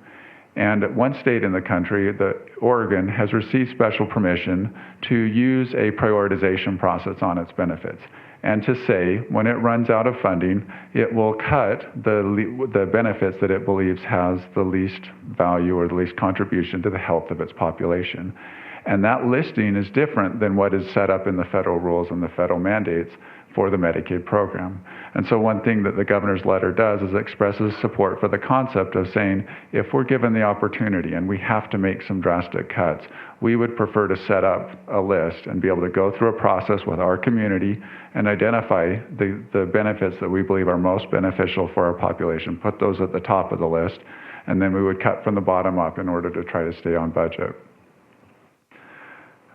And one state in the country, Oregon, has received special permission to use a prioritization process on its benefits. And to say, when it runs out of funding, it will cut the benefits that it believes has the least value or the least contribution to the health of its population. And that listing is different than what is set up in the federal rules and the federal mandates for the Medicaid program. And so one thing that the governor's letter does is expresses support for the concept of saying, if we're given the opportunity and we have to make some drastic cuts, we would prefer to set up a list and be able to go through a process with our community and identify the benefits that we believe are most beneficial for our population, put those at the top of the list, and then we would cut from the bottom up in order to try to stay on budget.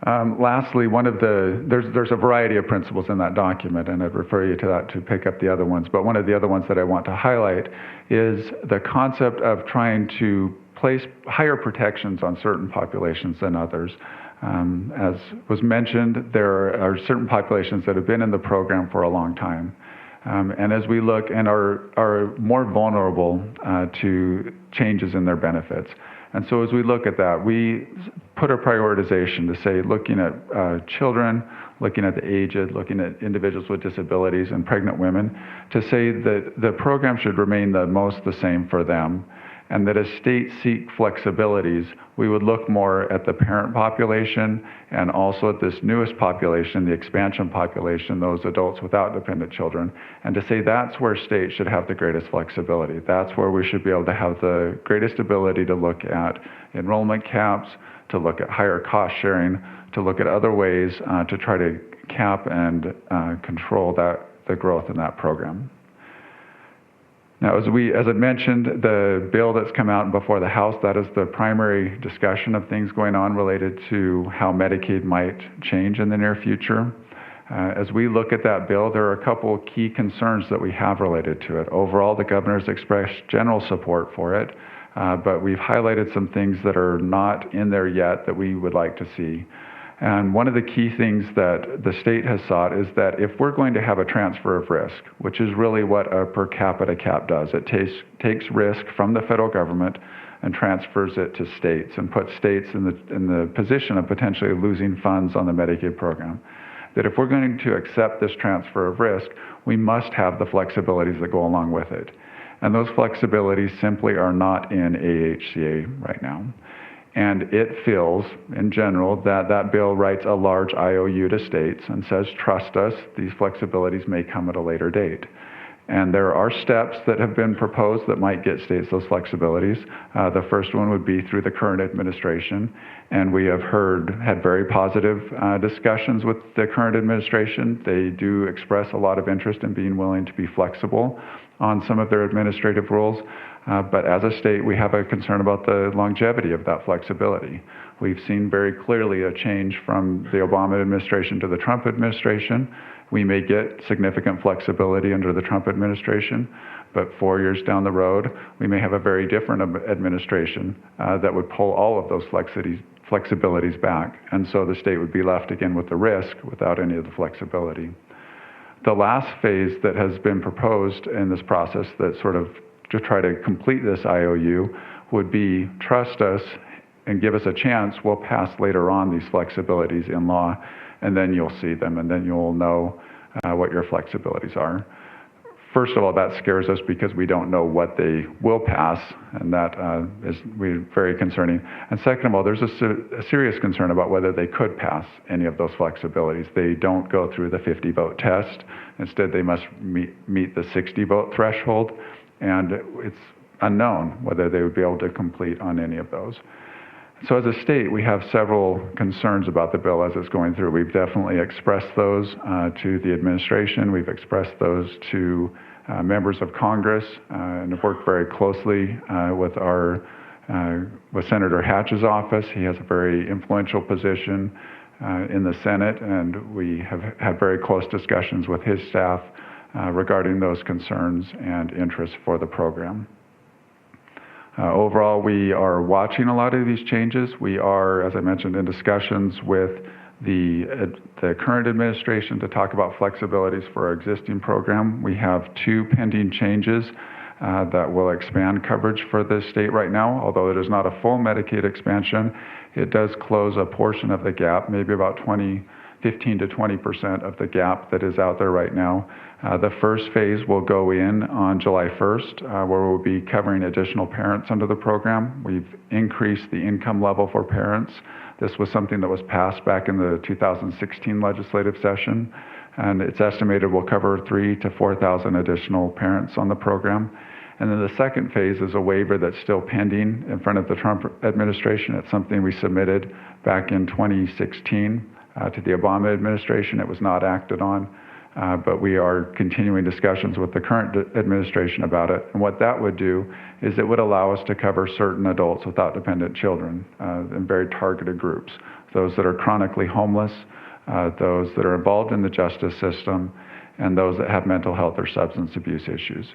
Lastly, there's a variety of principles in that document, and I'd refer you to that to pick up the other ones. But one of the other ones that I want to highlight is the concept of trying to place higher protections on certain populations than others. As was mentioned, there are certain populations that have been in the program for a long time. And as we look and are more vulnerable to changes in their benefits. And so as we look at that, we put a prioritization to say, looking at children, looking at the aged, looking at individuals with disabilities and pregnant women, to say that the program should remain the same for them. And that as states seek flexibilities, we would look more at the parent population and also at this newest population, the expansion population, those adults without dependent children, and to say that's where states should have the greatest flexibility. That's where we should be able to have the greatest ability to look at enrollment caps, to look at higher cost sharing, to look at other ways to try to cap and control the growth in that program. Now, as I mentioned, the bill that's come out before the House, that is the primary discussion of things going on related to how Medicaid might change in the near future. As we look at that bill, there are a couple of key concerns that we have related to it. Overall, the governor's expressed general support for it, but we've highlighted some things that are not in there yet that we would like to see. And one of the key things that the state has sought is that if we're going to have a transfer of risk, which is really what a per capita cap does, it takes risk from the federal government and transfers it to states and puts states in the position of potentially losing funds on the Medicaid program. That if we're going to accept this transfer of risk, we must have the flexibilities that go along with it. And those flexibilities simply are not in AHCA right now. And it feels, in general, that that bill writes a large IOU to states and says, trust us, these flexibilities may come at a later date. And there are steps that have been proposed that might get states those flexibilities. The first one would be through the current administration. And we have had very positive discussions with the current administration. They do express a lot of interest in being willing to be flexible on some of their administrative rules. But as a state, we have a concern about the longevity of that flexibility. We've seen very clearly a change from the Obama administration to the Trump administration. We may get significant flexibility under the Trump administration, but 4 years down the road, we may have a very different administration that would pull all of those flexibilities back. And so the state would be left again with the risk without any of the flexibility. The last phase that has been proposed in this process that sort of to try to complete this IOU would be trust us and give us a chance. We'll pass later on these flexibilities in law, and then you'll see them, and then you'll know what your flexibilities are. First of all, that scares us because we don't know what they will pass, and that is very concerning. And second of all, there's a serious concern about whether they could pass any of those flexibilities. They don't go through the 50-vote test. Instead, they must meet the 60-vote threshold. And it's unknown whether they would be able to complete on any of those. So as a state, we have several concerns about the bill as it's going through. We've definitely expressed those to the administration. We've expressed those to members of Congress and have worked very closely with Senator Hatch's office. He has a very influential position in the Senate, and we have had very close discussions with his staff regarding those concerns and interests for the program. Overall, we are watching a lot of these changes. We are, as I mentioned, in discussions with the current administration to talk about flexibilities for our existing program. We have 2 pending changes that will expand coverage for this state right now. Although it is not a full Medicaid expansion, it does close a portion of the gap, maybe about 15 to 20% of the gap that is out there right now. The first phase will go in on July 1st, where we'll be covering additional parents under the program. We've increased the income level for parents. This was something that was passed back in the 2016 legislative session, and it's estimated we'll cover 3,000 to 4,000 additional parents on the program. And then the second phase is a waiver that's still pending in front of the Trump administration. It's something we submitted back in 2016 to the Obama administration. It was not acted on, but we are continuing discussions with the current administration about it. And what that would do is it would allow us to cover certain adults without dependent children in very targeted groups. Those that are chronically homeless, those that are involved in the justice system, and those that have mental health or substance abuse issues.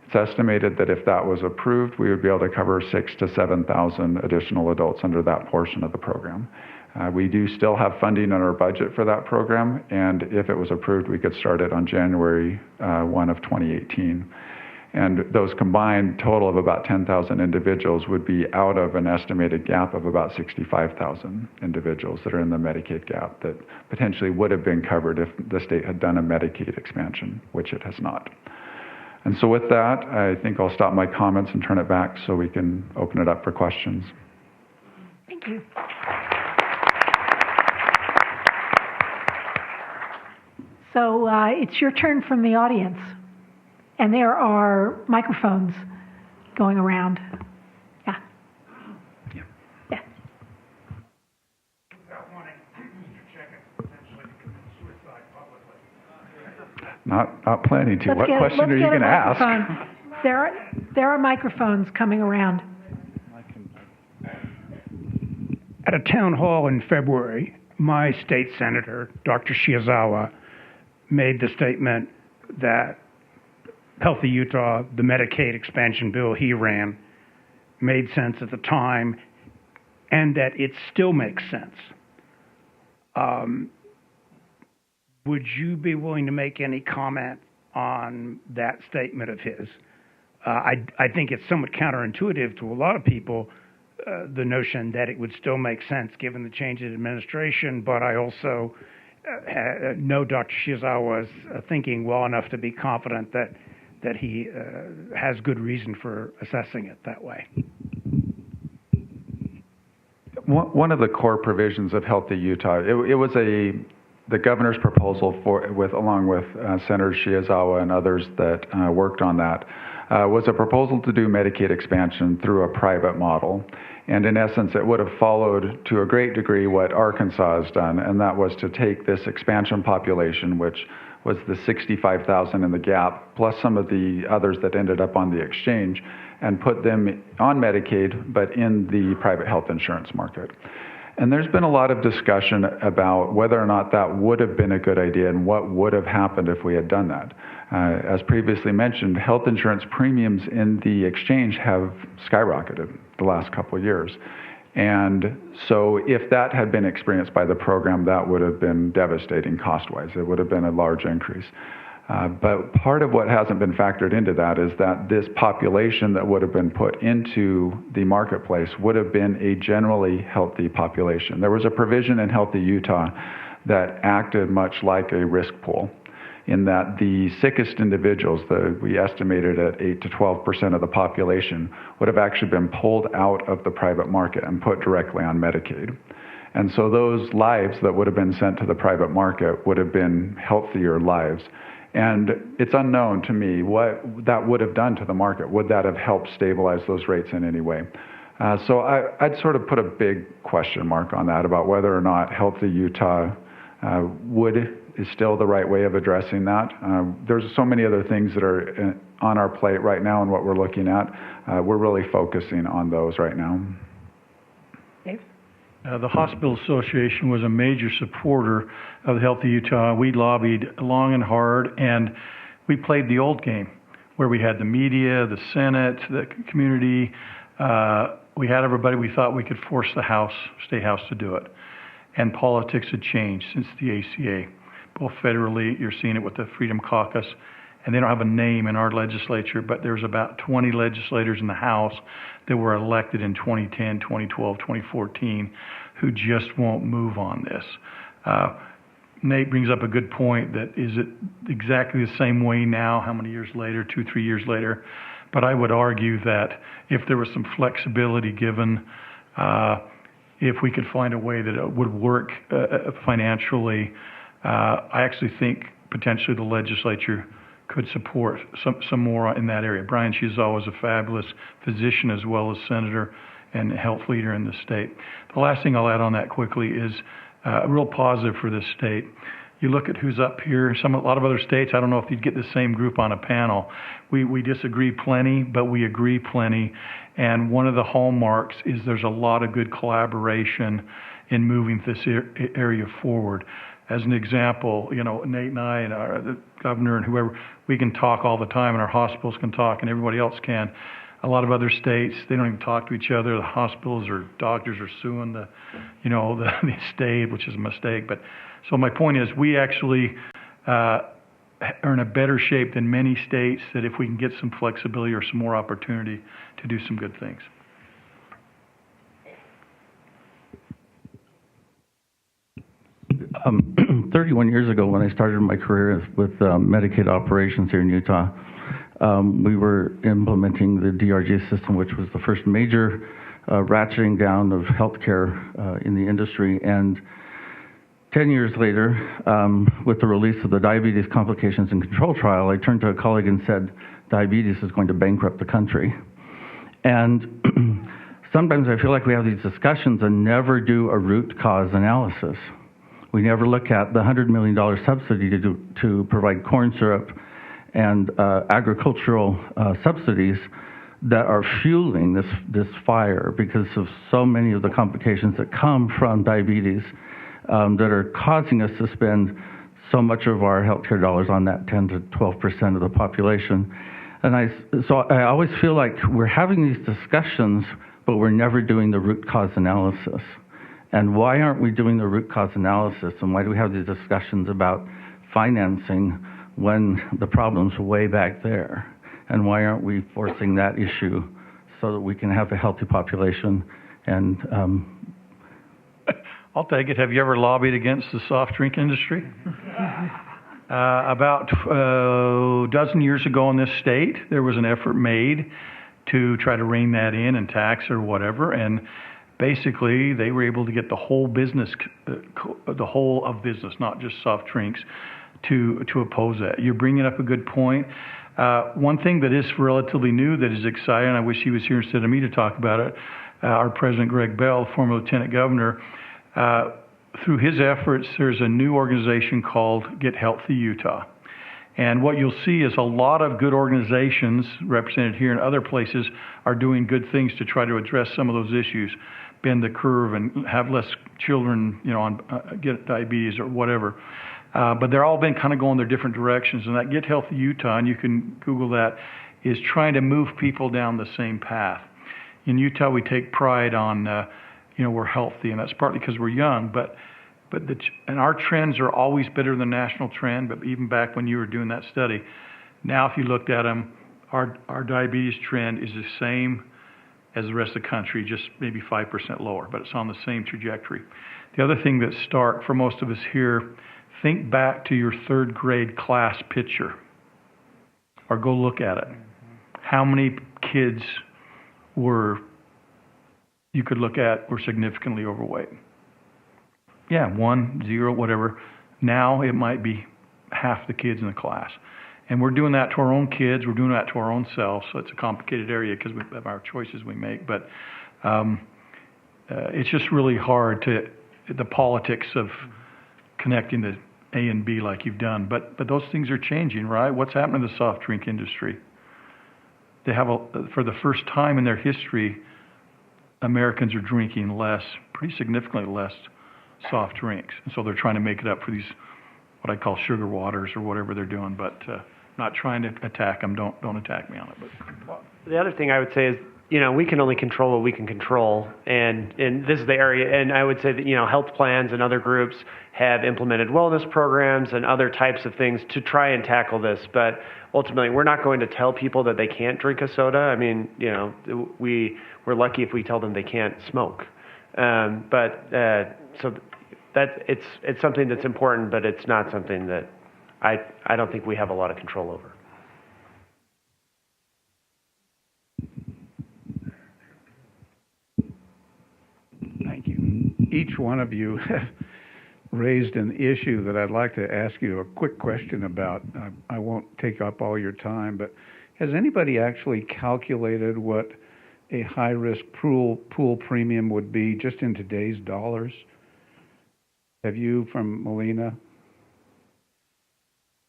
It's estimated that if that was approved, we would be able to cover 6,000 to 7,000 additional adults under that portion of the program. We do still have funding in our budget for that program, and if it was approved, we could start it on January 1 of 2018. And those combined total of about 10,000 individuals would be out of an estimated gap of about 65,000 individuals that are in the Medicaid gap that potentially would have been covered if the state had done a Medicaid expansion, which it has not. And so with that, I think I'll stop my comments and turn it back so we can open it up for questions. Thank you. So it's your turn from the audience, and there are microphones going around. Yeah. Yeah. Without wanting Mr. Checketts potentially to commit suicide publicly. Not planning to. What question are you going to ask? There are microphones coming around. At a town hall in February, my state senator, Dr. Shiazawa, made the statement that Healthy Utah, the Medicaid expansion bill he ran, made sense at the time, and that it still makes sense. Would you be willing to make any comment on that statement of his? I think it's somewhat counterintuitive to a lot of people, the notion that it would still make sense given the change in administration, but I also know Dr. Shizawa's thinking well enough to be confident that he has good reason for assessing it that way. One of the core provisions of Healthy Utah, it was the governor's proposal along with Senator Shiazawa and others that worked on that, was a proposal to do Medicaid expansion through a private model. And in essence, it would have followed to a great degree what Arkansas has done, and that was to take this expansion population, which was the 65,000 in the gap, plus some of the others that ended up on the exchange, and put them on Medicaid, but in the private health insurance market. And there's been a lot of discussion about whether or not that would have been a good idea and what would have happened if we had done that. As previously mentioned, health insurance premiums in the exchange have skyrocketed the last couple of years. And so if that had been experienced by the program, that would have been devastating cost-wise. It would have been a large increase. But part of what hasn't been factored into that is that this population that would have been put into the marketplace would have been a generally healthy population. There was a provision in Healthy Utah that acted much like a risk pool, in that the sickest individuals, we estimated at 8 to 12% of the population, would have actually been pulled out of the private market and put directly on Medicaid. And so those lives that would have been sent to the private market would have been healthier lives. And it's unknown to me what that would have done to the market. Would that have helped stabilize those rates in any way? So I'd sort of put a big question mark on that about whether or not Healthy Utah is still the right way of addressing that. There's so many other things that are on our plate right now and what we're looking at. We're really focusing on those right now. Dave? The Hospital Association was a major supporter of Healthy Utah. We lobbied long and hard, and we played the old game where we had the media, the Senate, the community. We had everybody. We thought we could force the State House to do it. And politics had changed since the ACA. Both federally, you're seeing it with the Freedom Caucus, and they don't have a name in our legislature, but there's about 20 legislators in the House that were elected in 2010, 2012, 2014 who just won't move on this. Nate brings up a good point that is it exactly the same way now, how many years later, 2-3 years later? But I would argue that if there was some flexibility given, if we could find a way that it would work financially, I actually think potentially the legislature could support some more in that area. Brian Shizawa is a fabulous physician as well as senator and health leader in the state. The last thing I'll add on that quickly is real positive for this state. You look at who's up here, a lot of other states, I don't know if you'd get the same group on a panel. We disagree plenty, but we agree plenty. And one of the hallmarks is there's a lot of good collaboration in moving this area forward. As an example, Nate and I and the governor and whoever, we can talk all the time, and our hospitals can talk, and everybody else can. A lot of other states, they don't even talk to each other. The hospitals or doctors are suing the state, which is a mistake. But so my point is, we actually are in a better shape than many states. That if we can get some flexibility or some more opportunity to do some good things. 31 years ago, when I started my career with Medicaid operations here in Utah, we were implementing the DRG system, which was the first major ratcheting down of healthcare in the industry. And 10 years later, with the release of the Diabetes Complications and Control Trial, I turned to a colleague and said, diabetes is going to bankrupt the country. And sometimes I feel like we have these discussions and never do a root cause analysis. We never look at the $100 million subsidy to provide corn syrup and agricultural subsidies that are fueling this fire because of so many of the complications that come from diabetes that are causing us to spend so much of our healthcare dollars on that 10 to 12% of the population. And I always feel like we're having these discussions, but we're never doing the root cause analysis. And why aren't we doing the root cause analysis? And why do we have these discussions about financing when the problem's way back there? And why aren't we forcing that issue so that we can have a healthy population? And I'll take it. Have you ever lobbied against the soft drink industry? About a dozen years ago in this state, there was an effort made to try to rein that in and tax or whatever. And basically, they were able to get the whole business, the whole of business, not just soft drinks, to oppose that. You're bringing up a good point. One thing that is relatively new that is exciting, I wish he was here instead of me to talk about it, our President Greg Bell, former Lieutenant Governor, through his efforts, there's a new organization called Get Healthy Utah. And what you'll see is a lot of good organizations represented here and other places are doing good things to try to address some of those issues, bend the curve and have less children, get diabetes or whatever. But they're all been kind of going their different directions. And that Get Healthy Utah, and you can Google that, is trying to move people down the same path. In Utah, we take pride on, we're healthy, and that's partly because we're young, and our trends are always better than the national trend, but even back when you were doing that study, now if you looked at them, our diabetes trend is the same as the rest of the country, just maybe 5% lower, but it's on the same trajectory. The other thing that's stark for most of us here, think back to your third grade class picture, or go look at it. How many kids you could look at were significantly overweight? Yeah, 1, 0, whatever. Now it might be half the kids in the class. And we're doing that to our own kids. We're doing that to our own selves. So it's a complicated area because we have our choices we make. But it's just really hard the politics of connecting the A and B like you've done. But those things are changing, right? What's happening to the soft drink industry? They have, for the first time in their history, Americans are drinking less, pretty significantly less soft drinks. And so they're trying to make it up for these, what I call sugar waters or whatever they're doing. But not trying to attack them. Don't attack me on it. But the other thing I would say is, we can only control what we can control, and this is the area. And I would say that health plans and other groups have implemented wellness programs and other types of things to try and tackle this. But ultimately, we're not going to tell people that they can't drink a soda. I mean, we're lucky if we tell them they can't smoke. So that it's something that's important, but it's not something that I don't think we have a lot of control over. Thank you. Each one of you raised an issue that I'd like to ask you a quick question about. I won't take up all your time, but has anybody actually calculated what a high-risk pool premium would be just in today's dollars? Have you, from Molina?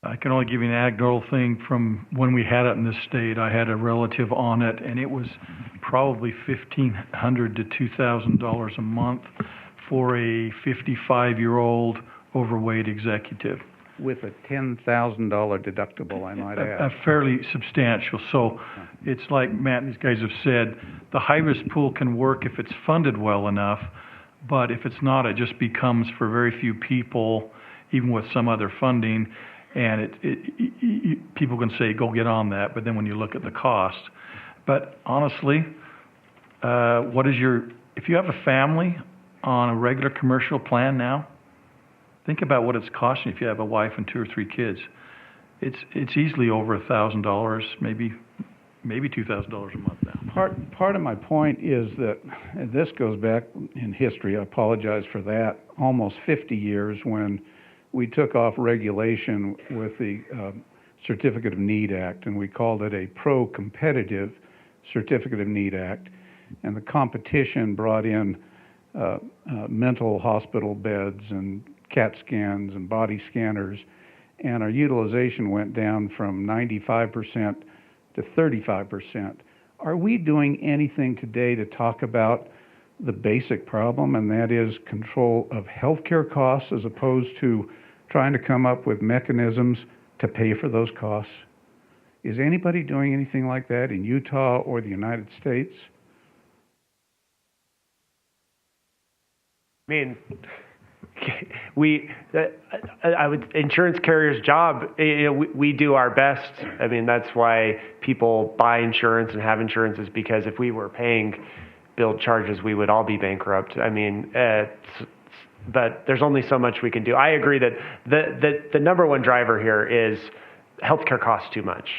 I can only give you an anecdotal thing from when we had it in this state. I had a relative on it, and it was probably $1,500 to $2,000 a month for a 55-year-old overweight executive. With a $10,000 deductible, I might add. Fairly substantial. So it's like Matt and these guys have said, the high-risk pool can work if it's funded well enough, but if it's not, it just becomes for very few people, even with some other funding. And people can say, go get on that, but then when you look at the cost. But honestly, if you have a family on a regular commercial plan now, think about what it's costing if you have a wife and 2 or 3 kids. It's easily over $1,000, maybe $2,000 a month now. Part of my point is that, and this goes back in history, I apologize for that, almost 50 years when we took off regulation with the Certificate of Need Act, and we called it a pro-competitive Certificate of Need Act. And the competition brought in mental hospital beds and CAT scans and body scanners, and our utilization went down from 95% to 35%. Are we doing anything today to talk about the basic problem, and that is control of healthcare costs as opposed to trying to come up with mechanisms to pay for those costs? Is anybody doing anything like that in Utah or the United States? I mean, insurance carriers' job, we do our best. I mean, that's why people buy insurance and have insurance, is because if we were paying billed charges, we would all be bankrupt. I mean, but there's only so much we can do. I agree that the number one driver here is healthcare costs too much,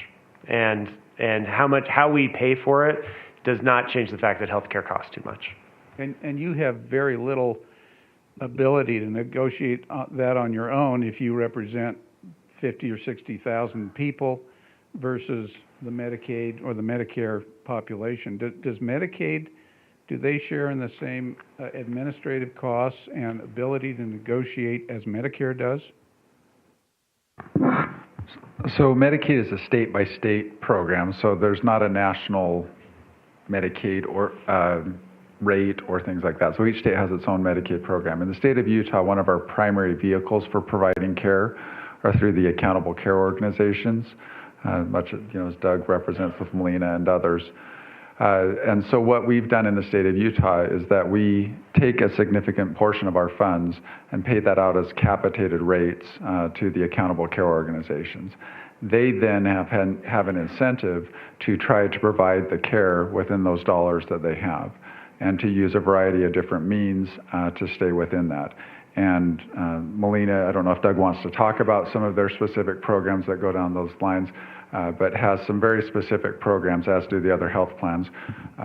and how we pay for it does not change the fact that healthcare costs too much. And you have very little ability to negotiate that on your own if you represent 50 or 60,000 people versus the Medicaid or the Medicare population. Does Medicaid, do they share in the same administrative costs and ability to negotiate as Medicare does? So Medicaid is a state-by-state program, so there's not a national Medicaid or rate or things like that. So each state has its own Medicaid program. In the state of Utah, one of our primary vehicles for providing care are through the accountable care organizations, much as Doug represents with Molina and others. And so what we've done in the state of Utah is that we take a significant portion of our funds and pay that out as capitated rates to the accountable care organizations. They then have an incentive to try to provide the care within those dollars that they have, and to use a variety of different means to stay within that. And Molina, I don't know if Doug wants to talk about some of their specific programs that go down those lines. but has some very specific programs, as do the other health plans,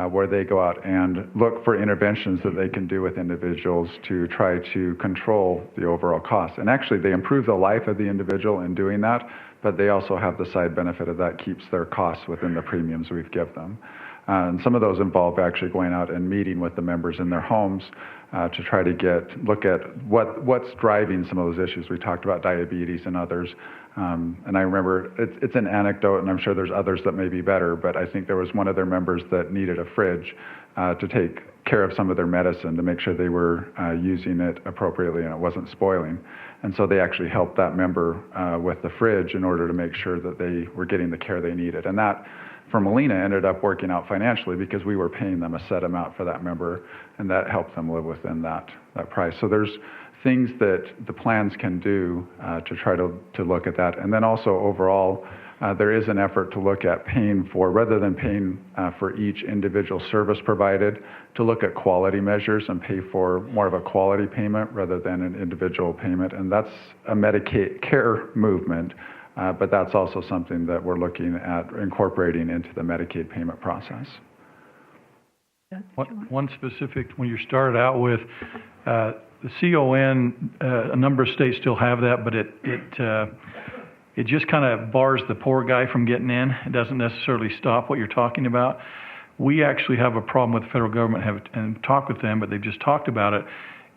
where they go out and look for interventions that they can do with individuals to try to control the overall costs. And actually, they improve the life of the individual in doing that, but they also have the side benefit of that keeps their costs within the premiums we've given them. And some of those involve actually going out and meeting with the members in their homes to try to look at what's driving some of those issues. We talked about diabetes and others. And I remember it's an anecdote, and I'm sure there's others that may be better, but I think there was one of their members that needed a fridge to take care of some of their medicine to make sure they were using it appropriately and it wasn't spoiling. And so they actually helped that member with the fridge in order to make sure that they were getting the care they needed. And that, for Molina, ended up working out financially because we were paying them a set amount for that member, and that helped them live within that price. So there's things that the plans can do to try to look at that. And then also overall, there is an effort to look at paying for, rather than paying for each individual service provided, to look at quality measures and pay for more of a quality payment rather than an individual payment. And that's a Medicaid care movement, but that's also something that we're looking at incorporating into the Medicaid payment process. One specific, when you started out with the CON, a number of states still have that, but it just kind of bars the poor guy from getting in. It doesn't necessarily stop what you're talking about. We actually have a problem with the federal government and talk with them, but they've just talked about it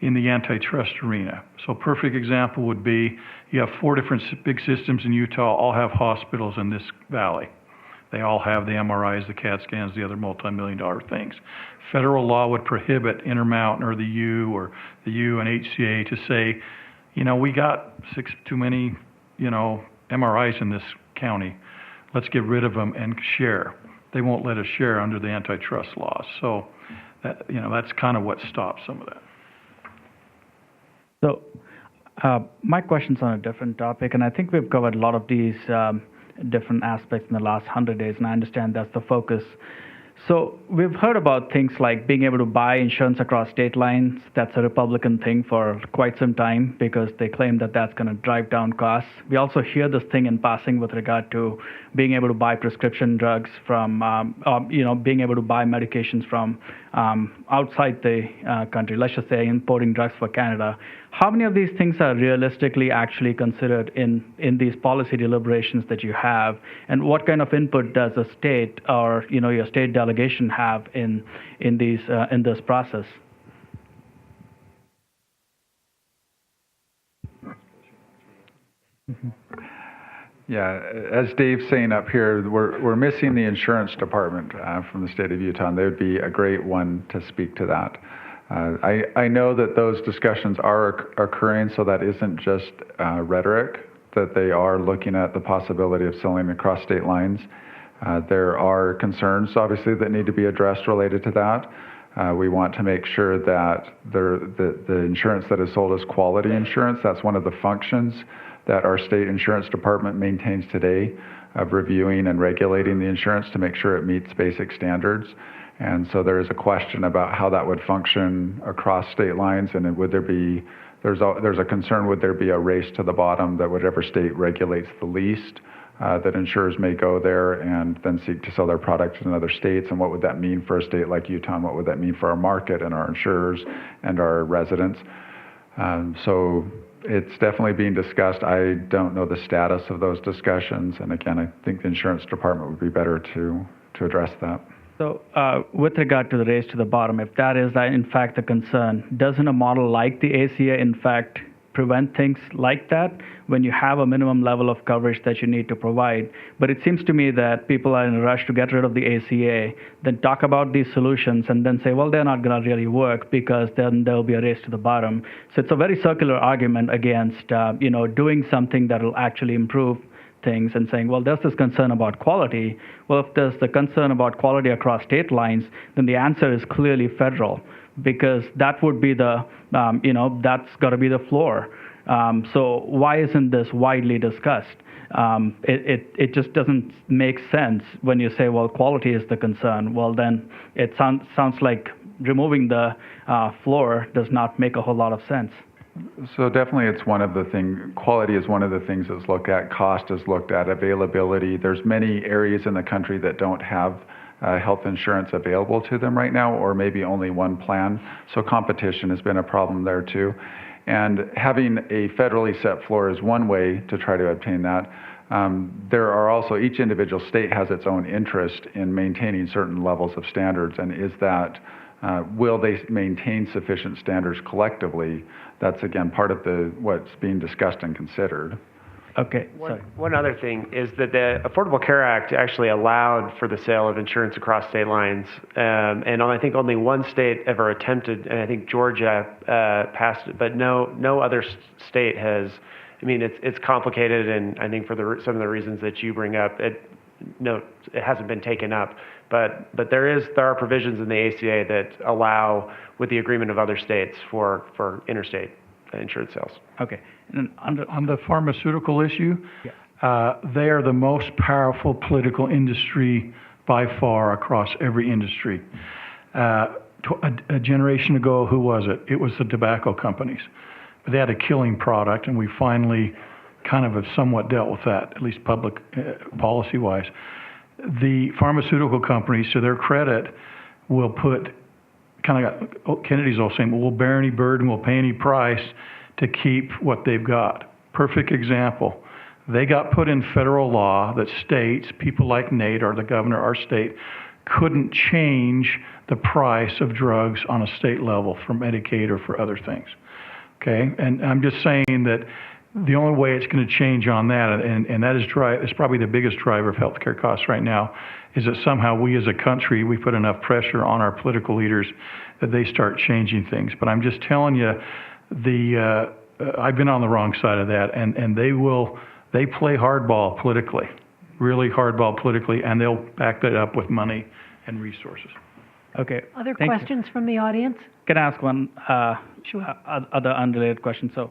in the antitrust arena. So a perfect example would be you have 4 different big systems in Utah, all have hospitals in this valley. They all have the MRIs, the CAT scans, the other multi-million-dollar things. Federal law would prohibit Intermountain or the U and HCA to say, we got 6 too many, MRIs in this county. Let's get rid of them and share. They won't let us share under the antitrust laws. So, that's kind of what stops some of that. So, my question's on a different topic, and I think we've covered a lot of these different aspects in the last 100 days, and I understand that's the focus. So we've heard about things like being able to buy insurance across state lines. That's a Republican thing for quite some time because they claim that that's going to drive down costs. We also hear this thing in passing with regard to being able to buy prescription drugs from, being able to buy medications from outside the country, let's just say importing drugs for Canada. How many of these things are realistically actually considered in these policy deliberations that you have, and what kind of input does a state or your state delegation have in this process? Mm-hmm. Yeah, as Dave's saying up here, we're missing the insurance department from the state of Utah, and they would be a great one to speak to that. I know that those discussions are occurring, so that isn't just rhetoric, that they are looking at the possibility of selling across state lines. There are concerns, obviously, that need to be addressed related to that. We want to make sure that the insurance that is sold is quality insurance. That's one of the functions that our state insurance department maintains today, of reviewing and regulating the insurance to make sure it meets basic standards. And so there is a question about how that would function across state lines, and there's a concern, would there be a race to the bottom that whatever state regulates the least, that insurers may go there and then seek to sell their products in other states, and what would that mean for a state like Utah, and what would that mean for our market and our insurers and our residents? So it's definitely being discussed. I don't know the status of those discussions, and again, I think the insurance department would be better to address that. So with regard to the race to the bottom, if that is in fact the concern, doesn't a model like the ACA in fact prevent things like that when you have a minimum level of coverage that you need to provide? But it seems to me that people are in a rush to get rid of the ACA, then talk about these solutions and then say, well, they're not going to really work because then there'll be a race to the bottom. So it's a very circular argument against, doing something that will actually improve things and saying, well, there's this concern about quality. Well, if there's the concern about quality across state lines, then the answer is clearly federal, because that would be that's got to be the floor. So why isn't this widely discussed? It just doesn't make sense when you say, well, quality is the concern. Well, then it sounds like removing the floor does not make a whole lot of sense. So definitely it's one of the things, quality is one of the things that's looked at, cost is looked at, availability. There's many areas in the country that don't have health insurance available to them right now, or maybe only one plan. So competition has been a problem there too. And having a federally set floor is one way to try to obtain that. There are also, each individual state has its own interest in maintaining certain levels of standards, and is that, will they maintain sufficient standards collectively? That's again part of what's being discussed and considered. Okay. One other thing is that the Affordable Care Act actually allowed for the sale of insurance across state lines, and I think only one state ever attempted, and I think Georgia passed it, but no other state has. I mean, it's complicated, and I think for some of the reasons that you bring up, it hasn't been taken up. But there are provisions in the ACA that allow, with the agreement of other states, for interstate insurance sales. Okay. And on the pharmaceutical issue, they are the most powerful political industry by far across every industry. A generation ago, who was it? It was the tobacco companies. But they had a killing product, and we finally kind of have somewhat dealt with that, at least public policy-wise. The pharmaceutical companies, to their credit, will put, kind of got Kennedy's old saying, we'll bear any burden, we'll pay any price to keep what they've got. Perfect example. They got put in federal law that states, people like Nate or the governor, our state, couldn't change the price of drugs on a state level for Medicaid or for other things. Okay, and I'm just saying that the only way it's going to change on that, and that is probably the biggest driver of healthcare costs right now, is that somehow we as a country, we put enough pressure on our political leaders that they start changing things. But I'm just telling you, I've been on the wrong side of that, and they play hardball politically, really hardball politically, and they'll back that up with money and resources. Okay. Other questions from the audience? Can I ask one other unrelated question? So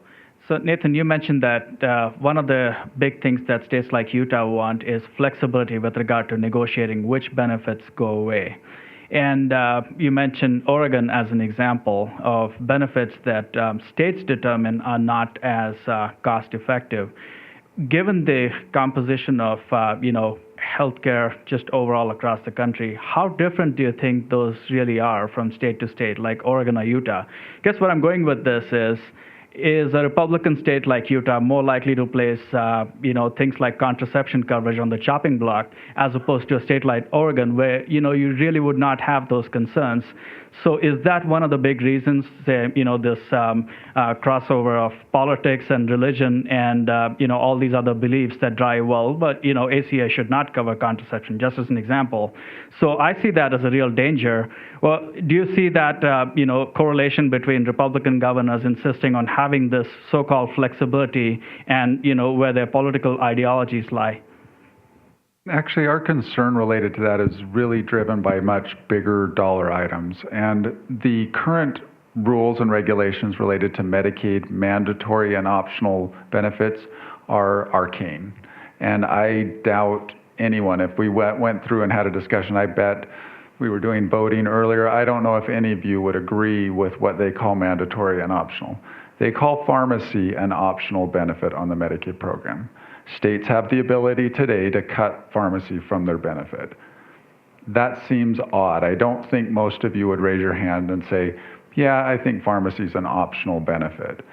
Nathan, you mentioned that one of the big things that states like Utah want is flexibility with regard to negotiating which benefits go away. And you mentioned Oregon as an example of benefits that states determine are not as cost effective. Given the composition of healthcare just overall across the country, how different do you think those really are from state to state, like Oregon or Utah? Guess what I'm going with this is a Republican state like Utah more likely to place, things like contraception coverage on the chopping block, as opposed to a state like Oregon, where, you really would not have those concerns. So is that one of the big reasons, this crossover of politics and religion and, all these other beliefs that drive, but, ACA should not cover contraception, just as an example. So I see that as a real danger. Well, do you see that, correlation between Republican governors insisting on having this so-called flexibility and, where their political ideologies lie? Actually, our concern related to that is really driven by much bigger dollar items. And the current rules and regulations related to Medicaid mandatory and optional benefits are arcane. And I doubt anyone, if we went through and had a discussion, I bet we were doing voting earlier, I don't know if any of you would agree with what they call mandatory and optional. They call pharmacy an optional benefit on the Medicaid program. States have the ability today to cut pharmacy from their benefit. That seems odd. I don't think most of you would raise your hand and say, yeah, I think pharmacy is an optional benefit.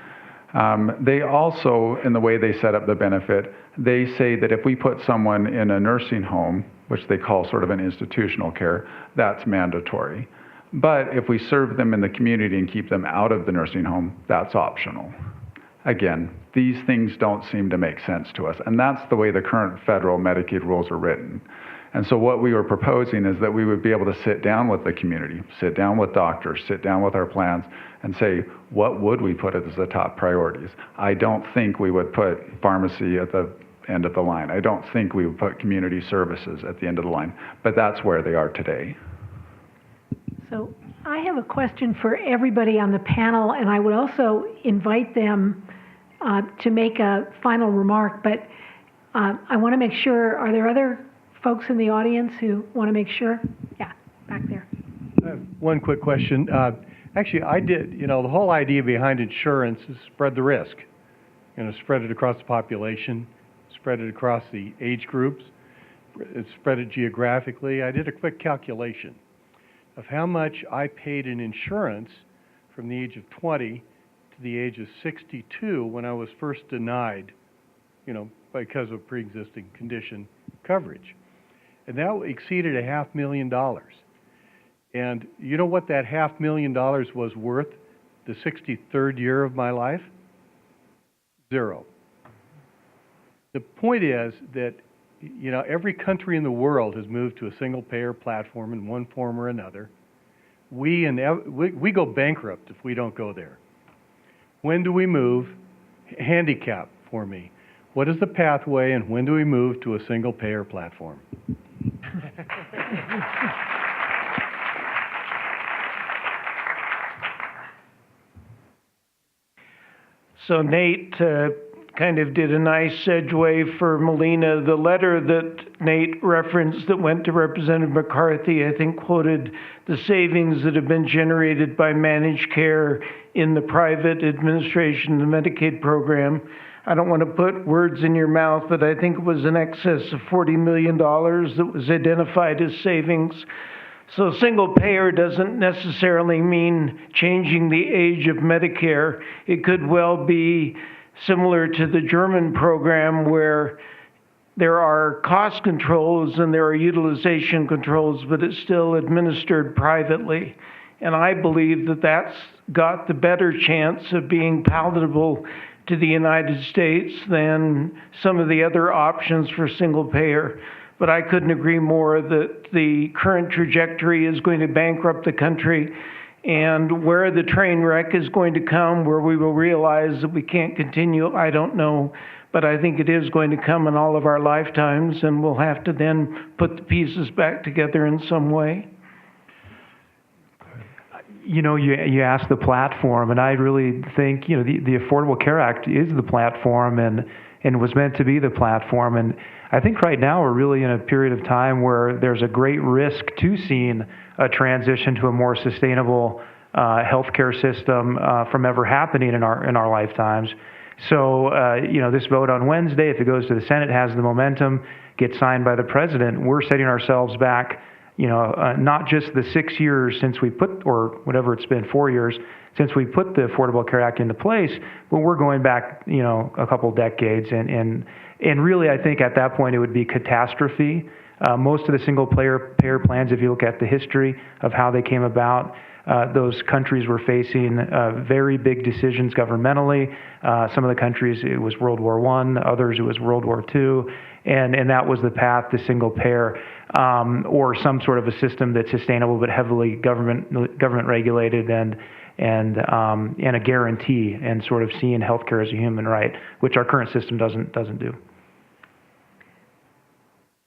They also, in the way they set up the benefit, they say that if we put someone in a nursing home, which they call sort of an institutional care, that's mandatory. But if we serve them in the community and keep them out of the nursing home, that's optional. Again, these things don't seem to make sense to us, and that's the way the current federal Medicaid rules are written. And so what we were proposing is that we would be able to sit down with the community, sit down with doctors, sit down with our plans, and say, what would we put as the top priorities? I don't think we would put pharmacy at the end of the line. I don't think we would put community services at the end of the line, but that's where they are today. So I have a question for everybody on the panel, and I would also invite them to make a final remark, but I want to make sure, are there other folks in the audience who want to make sure? Yeah, back there. One quick question. Actually, I did. You know, the whole idea behind insurance is spread the risk. You know, spread it across the population, spread it across the age groups, spread it geographically. I did a quick calculation of how much I paid in insurance from the age of 20 to the age of 62 when I was first denied, you know, because of pre-existing condition coverage. And that exceeded $500,000. And you know what that $500,000 was worth the 63rd year of my life? Zero. The point is that, you know, every country in the world has moved to a single payer platform in one form or another. We go bankrupt if we don't go there. When do we move? Handicap for me. What is the pathway and when do we move to a single payer platform? So Nate kind of did a nice segue for Molina. The letter that Nate referenced that went to Representative McCarthy, I think, quoted the savings that have been generated by managed care in the private administration, the Medicaid program. I don't want to put words in your mouth, but I think it was in excess of $40 million that was identified as savings. So single payer doesn't necessarily mean changing the age of Medicare. It could well be similar to the German program where there are cost controls and there are utilization controls, but it's still administered privately. And I believe that that's got the better chance of being palatable to the United States than some of the other options for single payer. But I couldn't agree more that the current trajectory is going to bankrupt the country, and where the train wreck is going to come, where we will realize that we can't continue, I don't know. But I think it is going to come in all of our lifetimes, and we'll have to then put the pieces back together in some way. You know, you asked the platform, and I really think, you know, the Affordable Care Act is the platform and was meant to be the platform. And I think right now we're really in a period of time where there's a great risk to seeing a transition to a more sustainable healthcare system from ever happening in our lifetimes. So, you know, this vote on Wednesday, if it goes to the Senate, has the momentum, gets signed by the president. We're setting ourselves back, you know, not just the 6 years since we put, or whatever it's been, 4 years since we put the Affordable Care Act into place, but we're going back, you know, a couple decades. And really, I think at that point it would be catastrophe. Most of the single payer plans, if you look at the history of how they came about, those countries were facing very big decisions governmentally. Some of the countries, it was World War I, others it was World War II, and that was the path to single payer, or some sort of a system that's sustainable but heavily government regulated and a guarantee, and sort of seeing healthcare as a human right, which our current system doesn't do.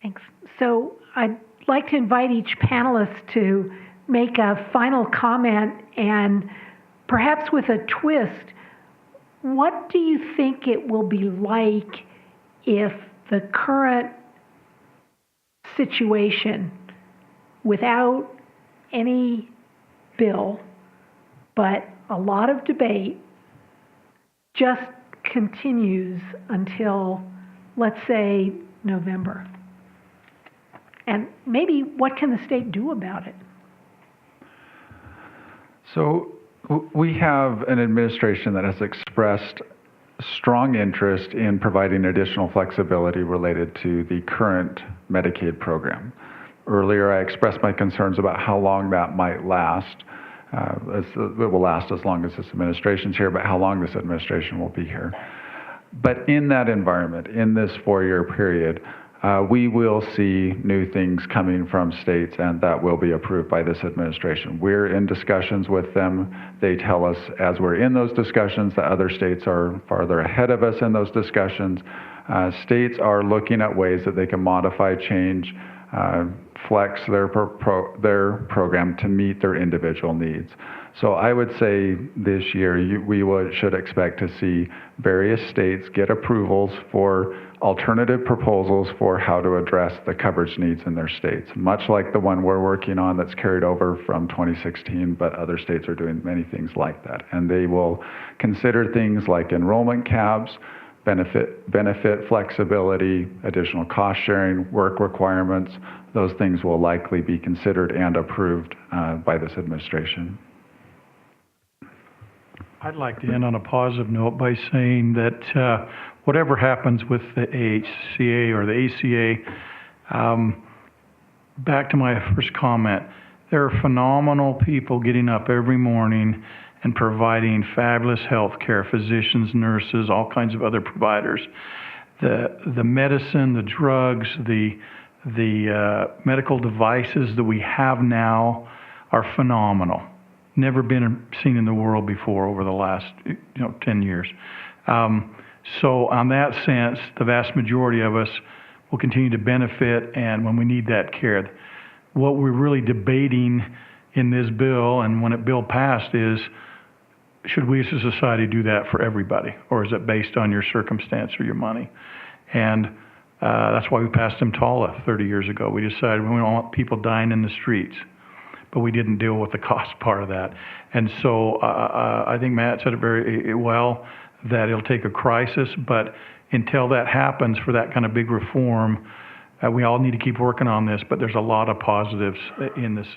Thanks. So I'd like to invite each panelist to make a final comment, and perhaps with a twist, what do you think it will be like if the current situation, without any bill, but a lot of debate, just continues until, let's say, November? And maybe what can the state do about it? So we have an administration that has expressed strong interest in providing additional flexibility related to the current Medicaid program. Earlier, I expressed my concerns about how long that might last. It will last as long as this administration's here, but how long this administration will be here. But in that environment, in this 4-year period, we will see new things coming from states, and that will be approved by this administration. We're in discussions with them. They tell us as we're in those discussions that other states are farther ahead of us in those discussions. States are looking at ways that they can modify, change flex their program to meet their individual needs. So I would say this year should expect to see various states get approvals for alternative proposals for how to address the coverage needs in their states, much like the one we're working on that's carried over from 2016, but other states are doing many things like that. And they will consider things like enrollment caps, benefit flexibility, additional cost sharing, work requirements. Those things will likely be considered and approved by this administration. I'd like to end on a positive note by saying that whatever happens with the AHCA or the ACA, back to my first comment, there are phenomenal people getting up every morning and providing fabulous health care, physicians, nurses, all kinds of other providers. The medicine, the drugs, the medical devices that we have now are phenomenal. Never been seen in the world before over the last 10 years. So on that sense, the vast majority of us will continue to benefit, and when we need that care. What we're really debating in this bill, and when a bill passed, is should we as a society do that for everybody, or is it based on your circumstance or your money? And that's why we passed EMTALA 30 years ago. We decided we don't want people dying in the streets, but we didn't deal with the cost part of that. And so I think Matt said it very well, that it'll take a crisis, but until that happens for that kind of big reform, we all need to keep working on this, but there's a lot of positives in this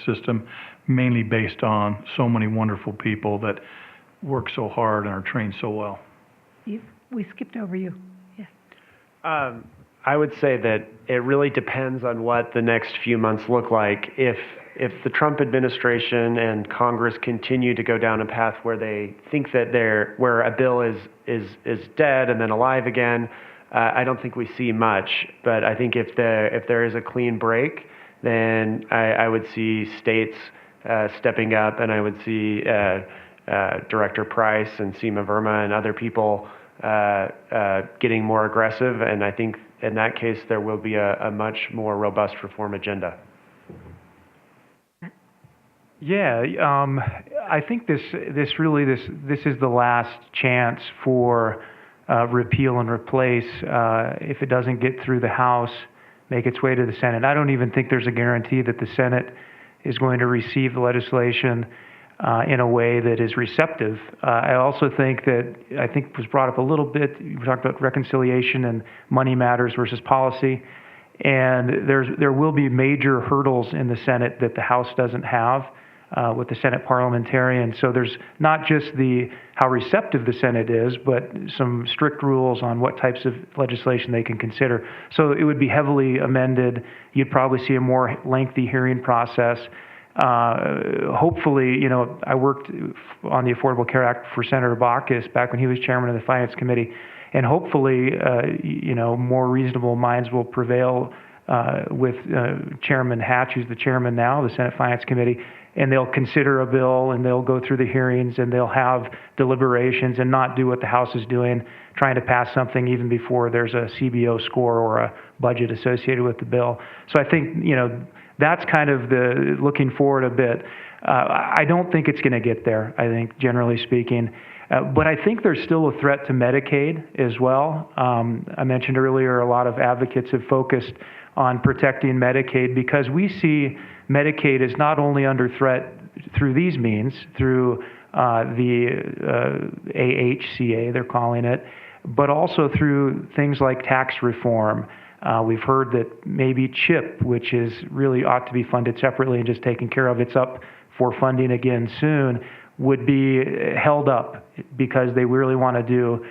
system, mainly based on so many wonderful people that work so hard and are trained so well. Steve, we skipped over you. Yes. I would say that it really depends on what the next few months look like. If the Trump administration and Congress continue to go down a path where they think that where a bill is dead and then alive again, I don't think we see much. But I think if there is a clean break, then I would see states stepping up, and I would see Director Price and Seema Verma and other people getting more aggressive. And I think in that case there will be a much more robust reform agenda. Yeah, I think this is the last chance for repeal and replace. If it doesn't get through the House, make its way to the Senate. I don't even think there's a guarantee that the Senate is going to receive the legislation in a way that is receptive. I also think was brought up a little bit, we talked about reconciliation and money matters versus policy. And there will be major hurdles in the Senate that the House doesn't have with the Senate parliamentarians. So there's not just how receptive the Senate is, but some strict rules on what types of legislation they can consider. So it would be heavily amended. You'd probably see a more lengthy hearing process. Hopefully, I worked on the Affordable Care Act for Senator Baucus back when he was chairman of the Finance Committee. And hopefully, more reasonable minds will prevail with Chairman Hatch, who's the chairman now of the Senate Finance Committee, and they'll consider a bill, and they'll go through the hearings, and they'll have deliberations and not do what the House is doing, trying to pass something even before there's a CBO score or a budget associated with the bill. So I think, that's kind of the looking forward a bit. I don't think it's going to get there, I think, generally speaking. But I think there's still a threat to Medicaid as well. I mentioned earlier a lot of advocates have focused on protecting Medicaid because we see Medicaid is not only under threat through these means, through the AHCA, they're calling it, but also through things like tax reform. We've heard that maybe CHIP, which is really ought to be funded separately and just taken care of, it's up for funding again soon, would be held up because they really want to do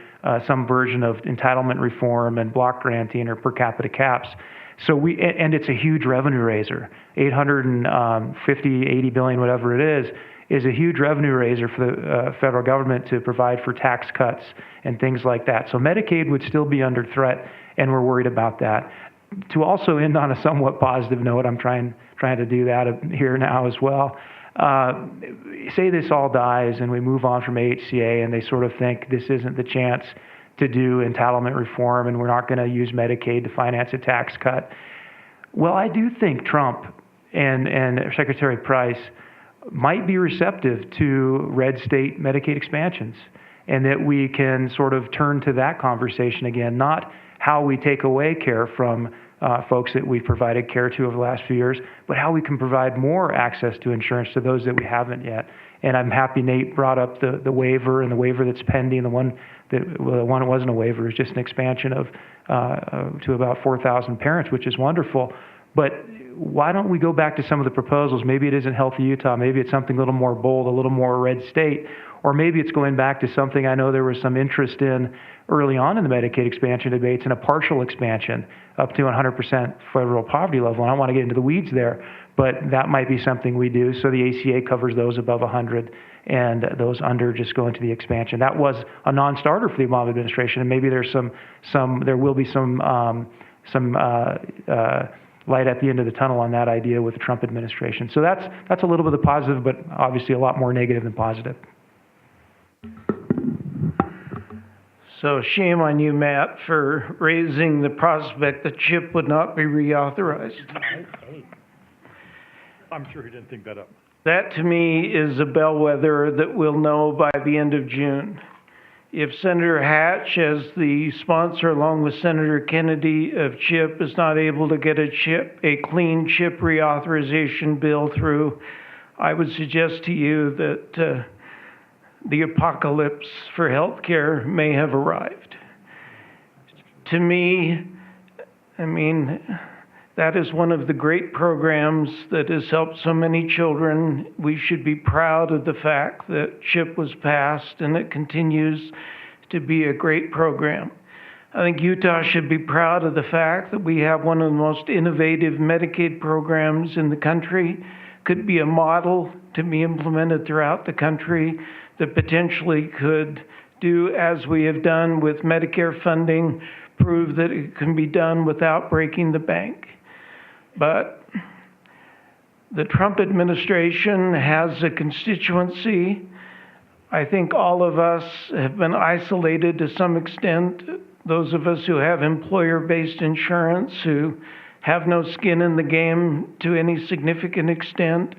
some version of entitlement reform and block granting or per capita caps. So and it's a huge revenue raiser. 80 billion, whatever it is a huge revenue raiser for the federal government to provide for tax cuts and things like that. So Medicaid would still be under threat, and we're worried about that. To also end on a somewhat positive note, I'm trying to do that here now as well. Say this all dies and we move on from AHCA and they sort of think this isn't the chance to do entitlement reform and we're not going to use Medicaid to finance a tax cut. Well, I do think Trump and Secretary Price might be receptive to red state Medicaid expansions, and that we can sort of turn to that conversation again, not how we take away care from folks that we've provided care to over the last few years, but how we can provide more access to insurance to those that we haven't yet. And I'm happy Nate brought up the waiver, and the waiver that's pending. The one that wasn't a waiver is just an expansion of to about 4,000 parents, which is wonderful. But why don't we go back to some of the proposals? Maybe it isn't Healthy Utah. Maybe it's something a little more bold, a little more red state. Or maybe it's going back to something I know there was some interest in early on in the Medicaid expansion debates, in a partial expansion up to 100% federal poverty level. And I don't want to get into the weeds there, but that might be something we do. So the ACA covers those above 100, and those under just go into the expansion. That was a non-starter for the Obama administration, and maybe there's there will be some light at the end of the tunnel on that idea with the Trump administration. So that's a little bit of positive, but obviously a lot more negative than positive. So shame on you, Matt, for raising the prospect that CHIP would not be reauthorized. I'm sure he didn't think that up. That, to me, is a bellwether that we'll know by the end of June. If Senator Hatch, as the sponsor along with Senator Kennedy of CHIP, is not able to get a clean CHIP reauthorization bill through, I would suggest to you that the apocalypse for healthcare may have arrived. To me, I mean, that is one of the great programs that has helped so many children. We should be proud of the fact that CHIP was passed, and it continues to be a great program. I think Utah should be proud of the fact that we have one of the most innovative Medicaid programs in the country. Could be a model to be implemented throughout the country that potentially could do as we have done with Medicare funding, prove that it can be done without breaking the bank. But the Trump administration has a constituency. I think all of us have been isolated to some extent. Those of us who have employer-based insurance, who have no skin in the game to any significant extent.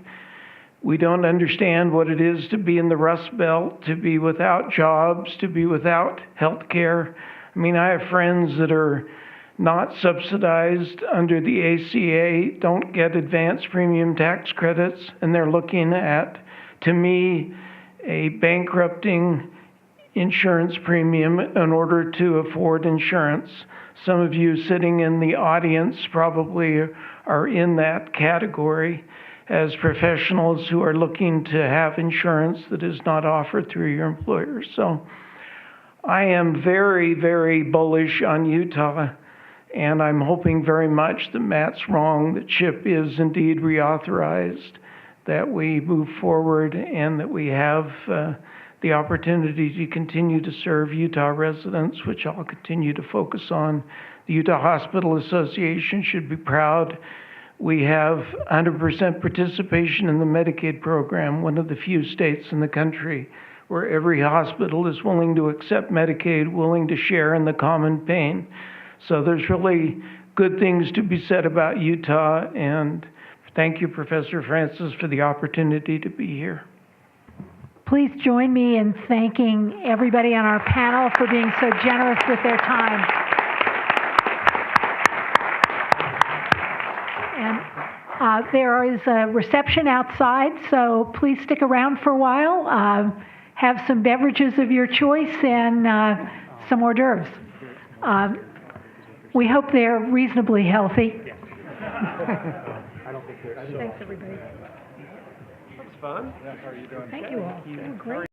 We don't understand what it is to be in the Rust Belt, to be without jobs, to be without health care. I mean, I have friends that are not subsidized under the ACA, don't get advanced premium tax credits, and they're looking at, to me, a bankrupting insurance premium in order to afford insurance. Some of you sitting in the audience probably are in that category as professionals who are looking to have insurance that is not offered through your employer. So I am very, very bullish on Utah, and I'm hoping very much that Matt's wrong, that CHIP is indeed reauthorized, that we move forward, and that we have the opportunity to continue to serve Utah residents, which I'll continue to focus on. The Utah Hospital Association should be proud. We have 100% participation in the Medicaid program, one of the few states in the country where every hospital is willing to accept Medicaid, willing to share in the common pain. So there's really good things to be said about Utah, and thank you, Professor Francis, for the opportunity to be here. Please join me in thanking everybody on our panel for being so generous with their time. And there is a reception outside, so please stick around for a while. Have some beverages of your choice and some hors d'oeuvres. We hope they're reasonably healthy. Thanks, everybody. It's fun. Thank you all. Great.